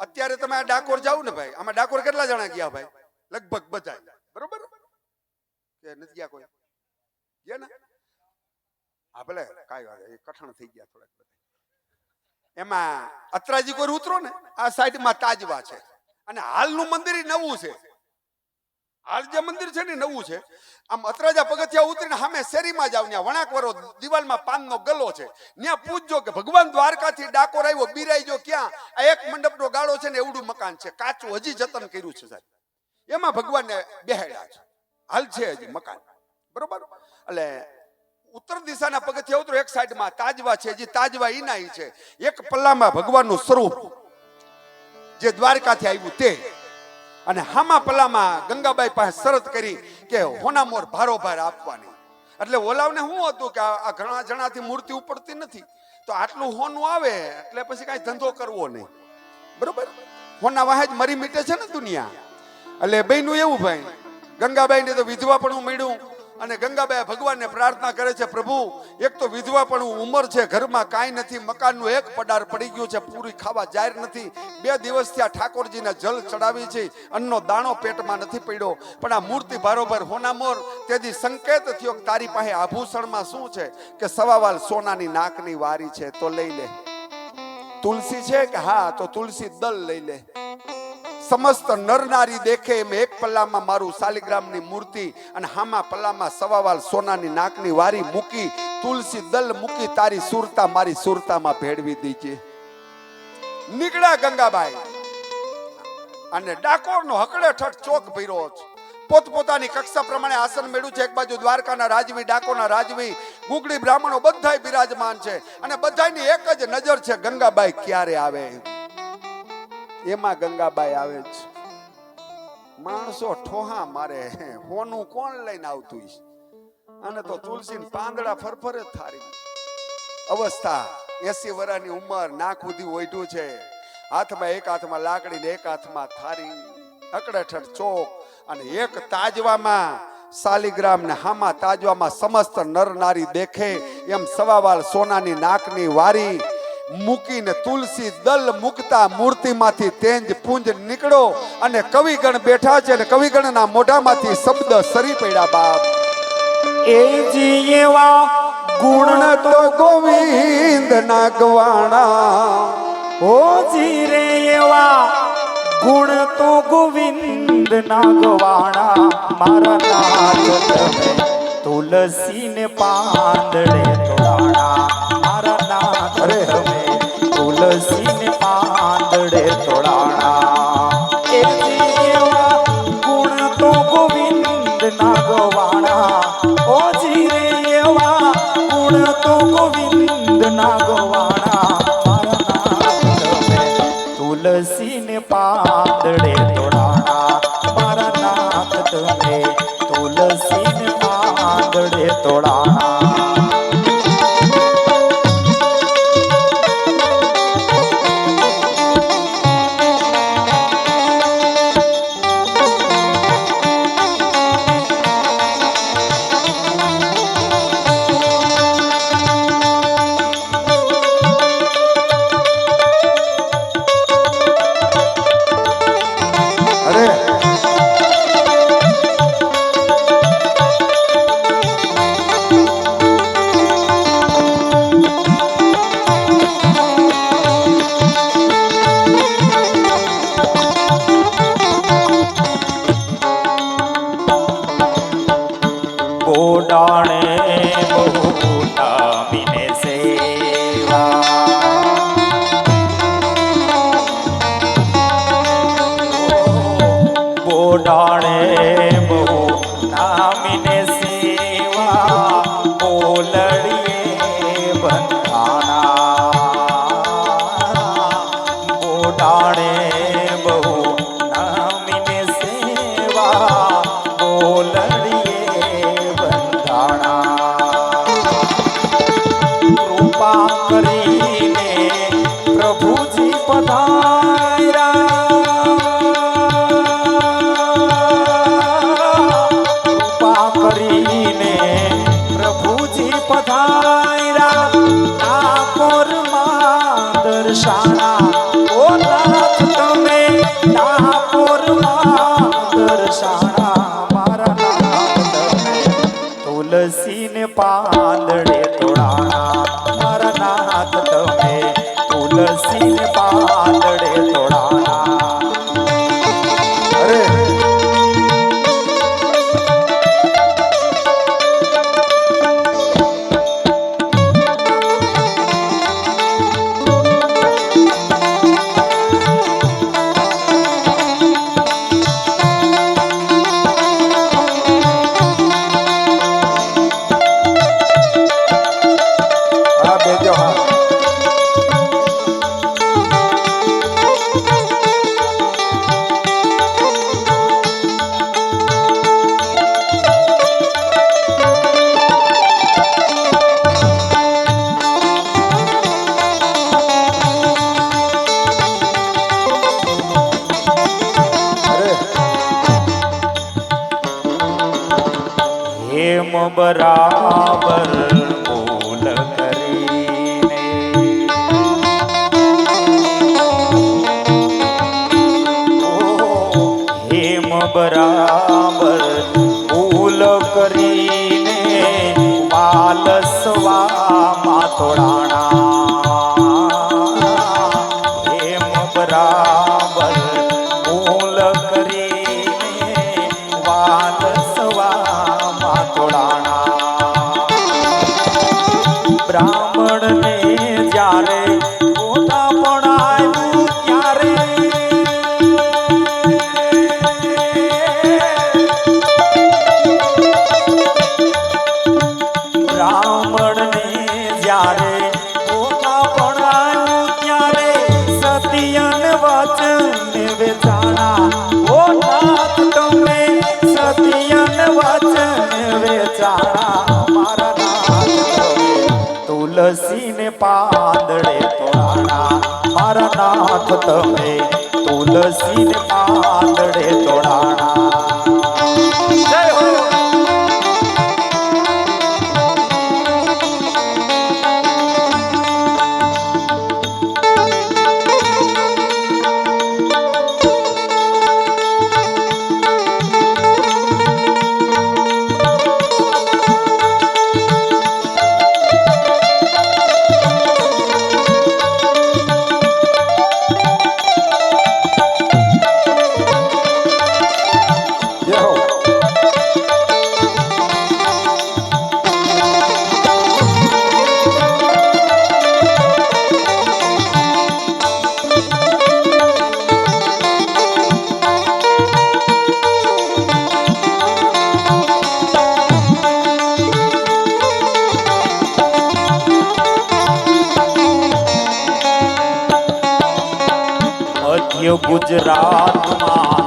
અત્યારે તમે આ ડાકોર જાવ ને ભાઈ, આમાં ડાકોર કેટલા જણા ગયા ભાઈ? લગભગ બધા. બરોબર કે નથી ગયા કોઈ? ગયા ને? હા ભલે કાંઈ વાત નહીં, કઠણ થઈ ગયા થોડાક બધા. એમાં અત્રાજી કોઈ ઉતરો ને આ સાઈડમાં તાજવા છે અને હાલનું મંદિર નવું છે. હાલ જે મંદિર છે ને નવું છે. આમ અત્રાજા પગથિયા ઉતરીને સામે શેરીમાં જાવ, ત્યાં વણાકવાળો દિવાલમાં પાનનો ગલ્લો છે. ત્યાં પૂછજો કે ભગવાન દ્વારકાથી ડાકોર આવ્યો બિરાઈ જો ક્યાં? આ એક મંડપનો ગાળો છે ને એવડું મકાન છે, કાચું હજી જતન કર્યું છે સાહેબ. એમાં ભગવાનને બેહાડ્યા છે. હાલ છે હજી મકાન બરોબર. એટલે ઉત્તર દિશાના પગથિયા ઉતરો, એક સાઈડમાં તાજવા છે, જે તાજવા ઈનાઈ છે. એક પલ્લામાં ભગવાનનું સ્વરૂપ જે દ્વારકાથી આવ્યું તે, અને હામા પલ્લામાં ગંગાબાઈ પાસે શરત કરી કે હોનામોર ભારોભાર આપવાની. એટલે ઓલાવને શું હતું કે આ ઘણા જણાથી મૂર્તિ ઉપડતી નથી, તો આટલું હોનું આવે એટલે પછી કાંઈ ધંધો કરવો નહીં બરોબર. હોના વાહે જ મરી મીટે છે ને દુનિયા. એટલે બેનું એવું ભાઈ ગંગાબાઈને તો વિધવા પણ મળ્યું. અને ગંગાબાઈ ભગવાનને પ્રાર્થના કરે છે, પ્રભુ એક તો વિધવા પણ ઉંમર છે, ઘરમાં કાંઈ નથી, મકાનનું એક પડાર પડી ગયું છે, પૂરી ખાવા જાહેર નથી. 2 દિવસથી આ ઠાકોરજીને જલ ચડાવી છે, અન્નનો દાણો પેટમાં નથી પડ્યો. પણ આ મૂર્તિ ભારોભાર હોનામોર. તેથી સંકેત થયો કે તારી પાસે આભૂષણમાં શું છે? કે સવાવાલ સોનાની નાકની વારી છે, તો લઈ લે. તુલસી છે કે હા, તો તુલસી દલ લઈ લે. સમસ્ત નર નારી દેખે એમ એક પલ્લામાં મારું શાલિગ્રામની મૂર્તિ અને હામા પલ્લામાં સવાવાલ સોનાની નાકની વારી મૂકી, તુલસી દલ મૂકી, તારી સુરતા મારી સુરતામાં ભેળવી દીજે. નીકળ્યા ગંગાબાઈ અને ડાકોરનો હકડેઠઠ ચોક ભર્યો છે. પોતપોતાની કક્ષા પ્રમાણે આસન મેળ્યું છે. એક બાજુ દ્વારકાના રાજવી, ડાકોરના રાજવી, ગુગડી બ્રાહ્મણો બધાય બિરાજમાન છે અને બધાની એક જ નજર છે, ગંગાબાઈ ક્યારે આવે. એમાં ગંગાબાઈ આવે છે. માણસો ઠોહા મારે, હોનું કોણ લઈને આવતું છે? અને તો તુલસી પાંદડા ફરફર જ થારી અવસ્થા. 80 વર્ષની ઉંમર, નાક સુધી ઓઢ્યું છે. હાથમાં એક હાથમાં લાકડી ને એક હાથમાં થારી. અકડેઠઠ ચોક અને એક તાજવામાં શાલિગ્રામ ને હામા તાજવામાં સમસ્ત નર નારી દેખે એમ સવાવાલ સોનાની નાકની વારી મૂકીને તુલસી દલ મુકતા મૂર્તિમાંથી તેજ પુંજ નીકળો અને કવિગણ બેઠા છે અને કવિગણના મોઢામાંથી શબ્દ સરી પડ્યા. બાપ એ જીવા ગુણ તો ગોવિંદ ના ગવાણા. ઓ જી રે એવા ગુણ તો ગોવિંદ ના ગવાણા. મારા નાથ તમે તુલસી ને પાંદડે તોડાણા. મારા નાથ તમે તુલસી ને પાંદડે તોડાણા. ના ગવાણા ઓજી રે એવા ગુણ તો ગોવિંદ ના ગવાણા મારા નાથ તમે તુલસી ને પાંદડે તોડાણા મારા નાથ તમે તુલસી ને પાંદડે તોડાણા બોડાણે બહુ નામીને સેવા બોલડીએ બંધાણા બોડાણે બહુ નામીને સેવા બોલડીએ બંધાણા કૃપા કરીને પ્રભુજી પધાર્યા દર્શાણા ઓ નાથ તમે ડાકોરમાં દર્શાણા મારા નાથ તમે તુલસી ને પાંદડે તોડાણા મારા નાથ તમે તુલસી ને પાંદડે તોડાણા અરે હેમ બરાબર બોલ કરીને હેમ બરાબર બોલ કરીને પાલસવામાં તોડાણા હેમ બરાબર બોલ કરીને વાલસવામાં બ્રાહ્મણ ને જ્યારે મોટા પણ આવ્યું ત્યારે બ્રાહ્મણ ને જ્યારે મોટા પણ આવ્યું ત્યારે સતિયન વચન વેચાણા ઓ નાથ તમે સતિયન વચન વેચાણા મારા તુલસી ને પાંદડે તોડાણા મારા નાથ તમે તુલસી ને પાંદડે તોડાણા જય હો ગુજરાતમાં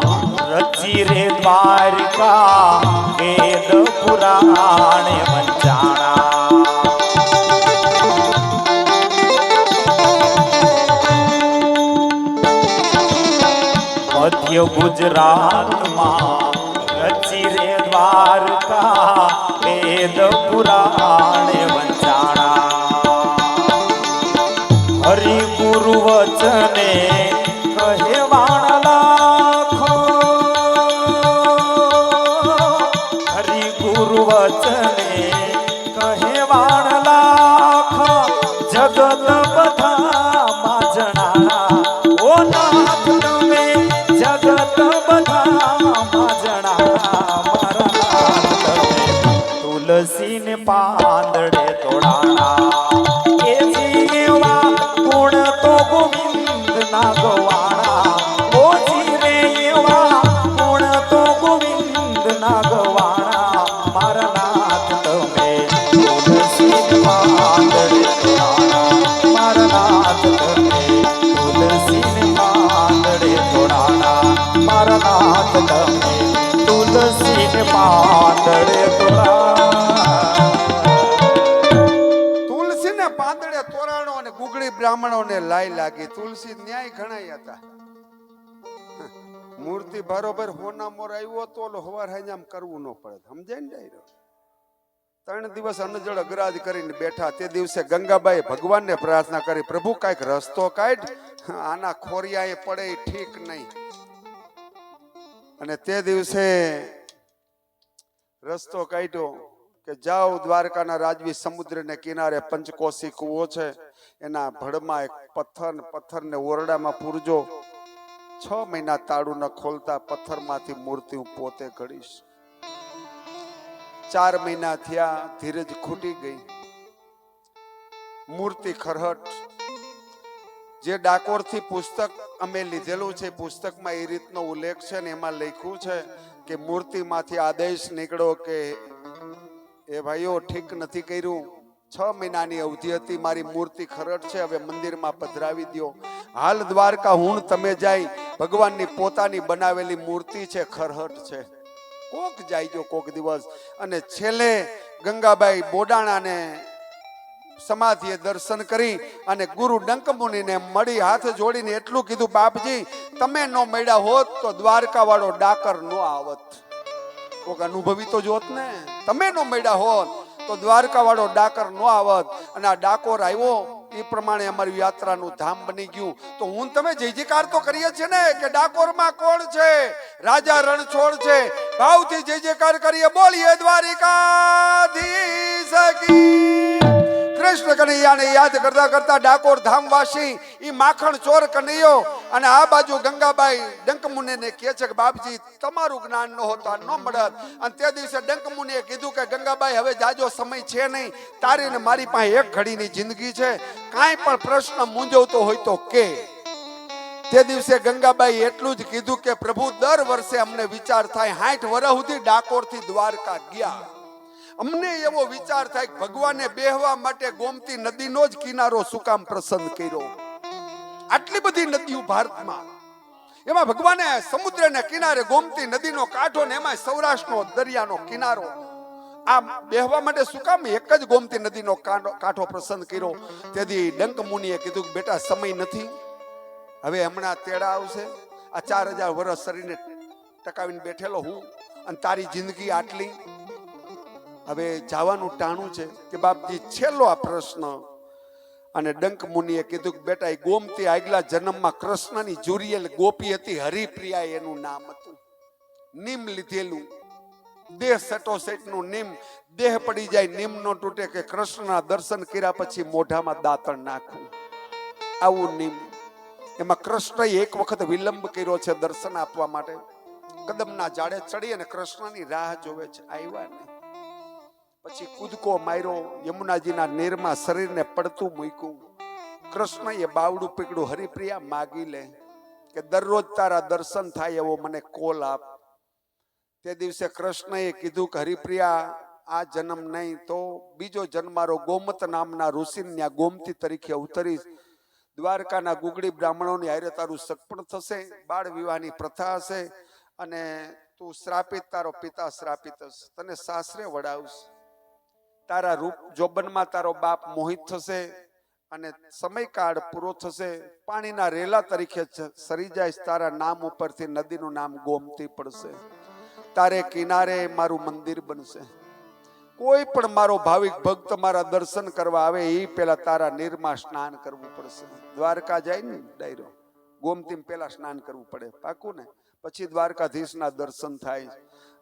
રચી રે દ્વારકા વેદ પુરાણે વંચાણા મધ્ય ગુજરાતમાં રચી રે દ્વારકા વેદ પુરાણે વંચાણા હરિ ગુરુ વચને કહે વાણ લાખો હરિ ગુરુ વચને કહે વાણ લાખ જગત બધામાં જણાણા ઓ નાથ તમે જગત બધામાં જણાણા મારા નાથ તમે તુલસીને પાંદડે તોડાણા એ જીવા ગુણ તો ગોવિંદ ના ગવાણા ઓછી રે એવા ગુણ તો ગોવિંદ ના ગવાણા મારા નાથ તમે તુલસી પાંદડે તોડાણા મારા નાથ તમે તુલસી પાંદડે તોડાણા મારા નાથ તમે તુલસી પાંદડે તુલસીને પાંદડે તોરાણો અને ગુગળી બ્રાહ્મણોને લાઈ લાગી. તુલસી ન્યાય ઘણાય હતા. મૂર્તિ બરોબર હોના મોર આવ્યો તો ઓલો હવાર હાંજ આમ કરવું ન પડે. સમજાય ને ડાયરો? 3 દિવસ અનજળ અગ્રાજ કરીને બેઠા. તે દિવસે ગંગાબાઈ ભગવાનને પ્રાર્થના કરી, પ્રભુ કાંઈક રસ્તો કાઢ, આના ખોરિયા એ પડે એ ઠીક નહીં. અને તે દિવસે રસ્તો કાઢ્યો કે જાઓ દ્વારકાના રાજવી સમુદ્રને કિનારે પંચકોશી કૂવો છે, એના ભડમાં એક પથ્થરને ઓરડામાં પૂરજો. 6 મહિના તાળું ન ખોલતા પથ્થરમાંથી મૂર્તિ હું પોતે ઘડીશ. 4 મહિના થયા, ધીરજ ખૂટી ગઈ. મૂર્તિ ખરહટ. જે ડાકોરથી પુસ્તક અમે લીધેલું છે, પુસ્તકમાં એ રીતનો ઉલ્લેખ છે ને એમાં લખ્યું છે કે મૂર્તિમાંથી આદેશ નીકળ્યો કે એ ભાઈઓ ઠીક નથી કર્યું. 6 મહિનાની અવધિ હતી, મારી મૂર્તિ ખરડ છે, હવે મંદિરમાં પધરાવી દો. હાલ દ્વારકા હું તમે જાય, ભગવાનની પોતાની બનાવેલી મૂર્તિ છે, ખરહટ છે. કોક જાયજો કોક દિવસ. અને છેલ્લે ગંગાબાઈ બોડાણાને સમાધિએ દર્શન કરી અને ગુરુ ડંકમુનિને મળી હાથ જોડીને એટલું કીધું, બાપજી તમે નો મળ્યા હોત તો દ્વારકા વાળો ડાકર નો આવત. કોક અનુભવી તો જોત ને. તમે નો મળ્યા હોત તો દ્વારકા વાળો ડાકર નો આવત. અને આ ડાકોર આવ્યો એ પ્રમાણે અમારી યાત્રાનું ધામ બની ગયું. તો હું તમે જય જયકાર તો કરીએ છીએ ને કે ડાકોરમાં કોણ છે? રાજા રણછોડ છે. ભાવથી જય જયકાર કરીએ, બોલીએ દ્વારિકાધીશ કી. કૃષ્ણ કનૈયાને યાદ કરતા કરતા ડાકોર ધામવાસી ઈ માખણ ચોર કનૈયો અને આ બાજુ ગંગાબાઈ ડંકમુનિને કહે છે કે બાપજી તમારું જ્ઞાન ન હોત ન મળત. અને તે દિવસે ડંકમુનિએ કીધું કે ગંગાબાઈ હવે જાજો સમય છે નહીં, તારી ને મારી પાસે 1 ઘડીની જિંદગી છે, કાંઈ પણ પ્રશ્ન મૂંઝવતો હોય તો કે. તે દિવસે ગંગાબાઈ એટલું જ કીધું કે પ્રભુ દર વર્ષે અમને વિચાર થાય 60 વર્ષ સુધી ડાકોરથી દ્વારકા ગયા, અમને એવો વિચાર થાય કે ભગવાને બેહવા માટે ગોમતી નદીનો જ કિનારો શું કામ પસંદ કર્યો? આટલી બધી નદીઓ ભારતમાં, એમાં ભગવાને સમુદ્રને કિનારે ગોમતી નદીનો કાંઠો ને એમાં સૌરાષ્ટ્રનો દરિયાનો કિનારો, આ બેહવા માટે શું કામ એક જ ગોમતી નદીનો કાંઠો પસંદ કર્યો? તેથી ડંક મુનિએ કીધું કે બેટા સમય નથી, હવે હમણાં તેડા આવશે. આ 4000 વર્ષ શરીરને ટકાવીને બેઠેલો હું અને તારી જિંદગી આટલી, હવે જવાનું ટાણું છે કે બાપજી છેલ્લો આ પ્રશ્ન. અને ડંક મુનિએ કીધું કે બેટા એ ગોમતી આગલા જન્મમાં કૃષ્ણની જુરિયેલ ગોપી હતી, હરિપ્રિયા એનું નામ હતું. નીમ લીધેલું, દેહ સટોસેટનું નીમ, દેહ પડી જાય નીમ નો તૂટે કે કૃષ્ણના દર્શન કર્યા પછી મોઢામાં દાંતણ નાખવું, આવું નીમ. એમાં કૃષ્ણએ એક વખત વિલંબ કર્યો છે દર્શન આપવા માટે. કદમના ઝાડે ચડી અને કૃષ્ણની રાહ જોવે છે, આવ્યા નહીં. પછી કૂદકો માર્યો, યમુનાજીના નીરમાં શરીરને પડતું મૂક્યું. કૃષ્ણએ બાવડું પકડ્યું, હરિપ્રિયા માગી લે કે દરરોજ તારા દર્શન થાય એવો મને કોલ આપ. તે દિવસે કૃષ્ણએ કીધું કે હરિપ્રિયા આ જન્મ નહીં તો બીજો જન્મારો ગોમત નામના ઋષિ ત્યાં ગોમતી તરીકે અવતરીશ. દ્વારકાના ગુગળી બ્રાહ્મણોની હારે તારું સગપણ થશે, બાળ વિવાહની પ્રથા હશે, અને તું શ્રાપિત, તારો પિતા શ્રાપિત હશે, તને સાસરે વડાવશે, તારા રૂપ જોબનમાં તારો બાપ મોહિત થશે, અને સમયકાળ પૂરો થશે, પાણીના રેલા તરીકે સરી જાય, તારા નામ ઉપરથી નદીનું નામ ગોમતી પડશે, તારે કિનારે મારું મંદિર બનશે. કોઈ પણ મારો ભાવિક ભક્ત મારા દર્શન કરવા આવે એ પેલા તારા નીરમાં સ્નાન કરવું પડશે. દ્વારકા જાય ને ડાયરો ગોમતી પેલા સ્નાન કરવું પડે, પાકું ને? પછી દ્વારકાધીશના દર્શન થાય.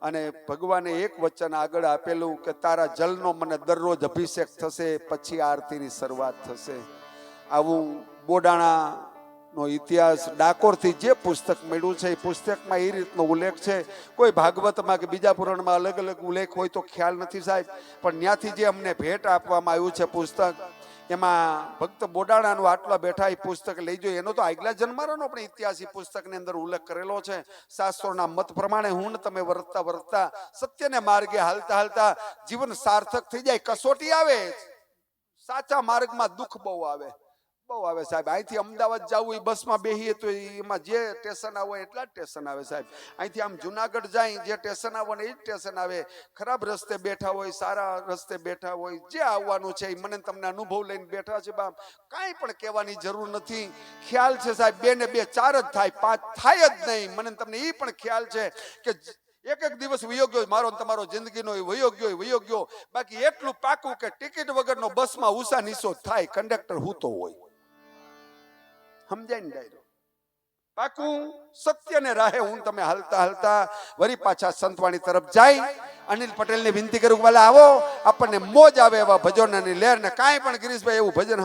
અને ભગવાને એક વચન આગળ આપેલું કે તારા જલનો મને દરરોજ અભિષેક થશે, પછી આરતીની શરૂઆત થશે. આવું બોડાણા નો ઇતિહાસ ડાકોરથી જે પુસ્તક મળ્યું છે એ પુસ્તકમાં એ રીતનો ઉલ્લેખ છે. કોઈ ભાગવતમાં કે બીજા પુરાણમાં અલગ અલગ ઉલ્લેખ હોય તો ખ્યાલ નથી સાહેબ, પણ ત્યાંથી જે અમને ભેટ આપવામાં આવ્યું છે પુસ્તક, એમાં ભક્ત બોડાણાનું આટલા બેઠા એ પુસ્તક લઈ જોઈએ. એનો તો આગલા જન્મારાનો પણ ઇતિહાસ એ પુસ્તકની અંદર ઉલ્લેખ કરેલો છે. શાસ્ત્રોના મત પ્રમાણે હું ને તમે વર્તતા વર્તતા સત્યને માર્ગે હાલતા હાલતા જીવન સાર્થક થઈ જાય. કસોટી આવે, સાચા માર્ગમાં દુઃખ બહુ આવે સાહેબ. અહીંથી અમદાવાદ જવું એ બસમાં બેહીએ તો એમાં જે સ્ટેશન આવે એટલા જ સ્ટેશન આવે સાહેબ. અહીંથી આમ જુનાગઢ જાય જે સ્ટેશન આવે ને એ જ સ્ટેશન આવે. ખરાબ રસ્તે બેઠા હોય, સારા રસ્તે બેઠા હોય, જે આવવાનું છે એ મને તમને અનુભવ લઈને બેઠા છે બાપ, કાંઈ પણ કહેવાની જરૂર નથી. ખ્યાલ છે સાહેબ, 2 ને 2 4 જ થાય, 5 થાય જ નહીં. મને તમને એ પણ ખ્યાલ છે કે એક દિવસ વયો ગયો મારો તમારો જિંદગીનો વયો ગયો. બાકી એટલું પાકું કે ટિકિટ વગરનો બસમાં ઉષા નીસો થાય, કંડક્ટર હૂતો હોય. સમજાય ને ડાયરો? પાકું સત્યને રાહે હું તમે હાલતા હાલતા વરી પાછા સંતવાણી તરફ જાય. અનિલ પટેલને વિનંતી કરું, વાલા આવો, આપણને મોજ આવે એવા ભજનની લહેર ને કાંઈ પણ ગિરીશભાઈ એવું ભજન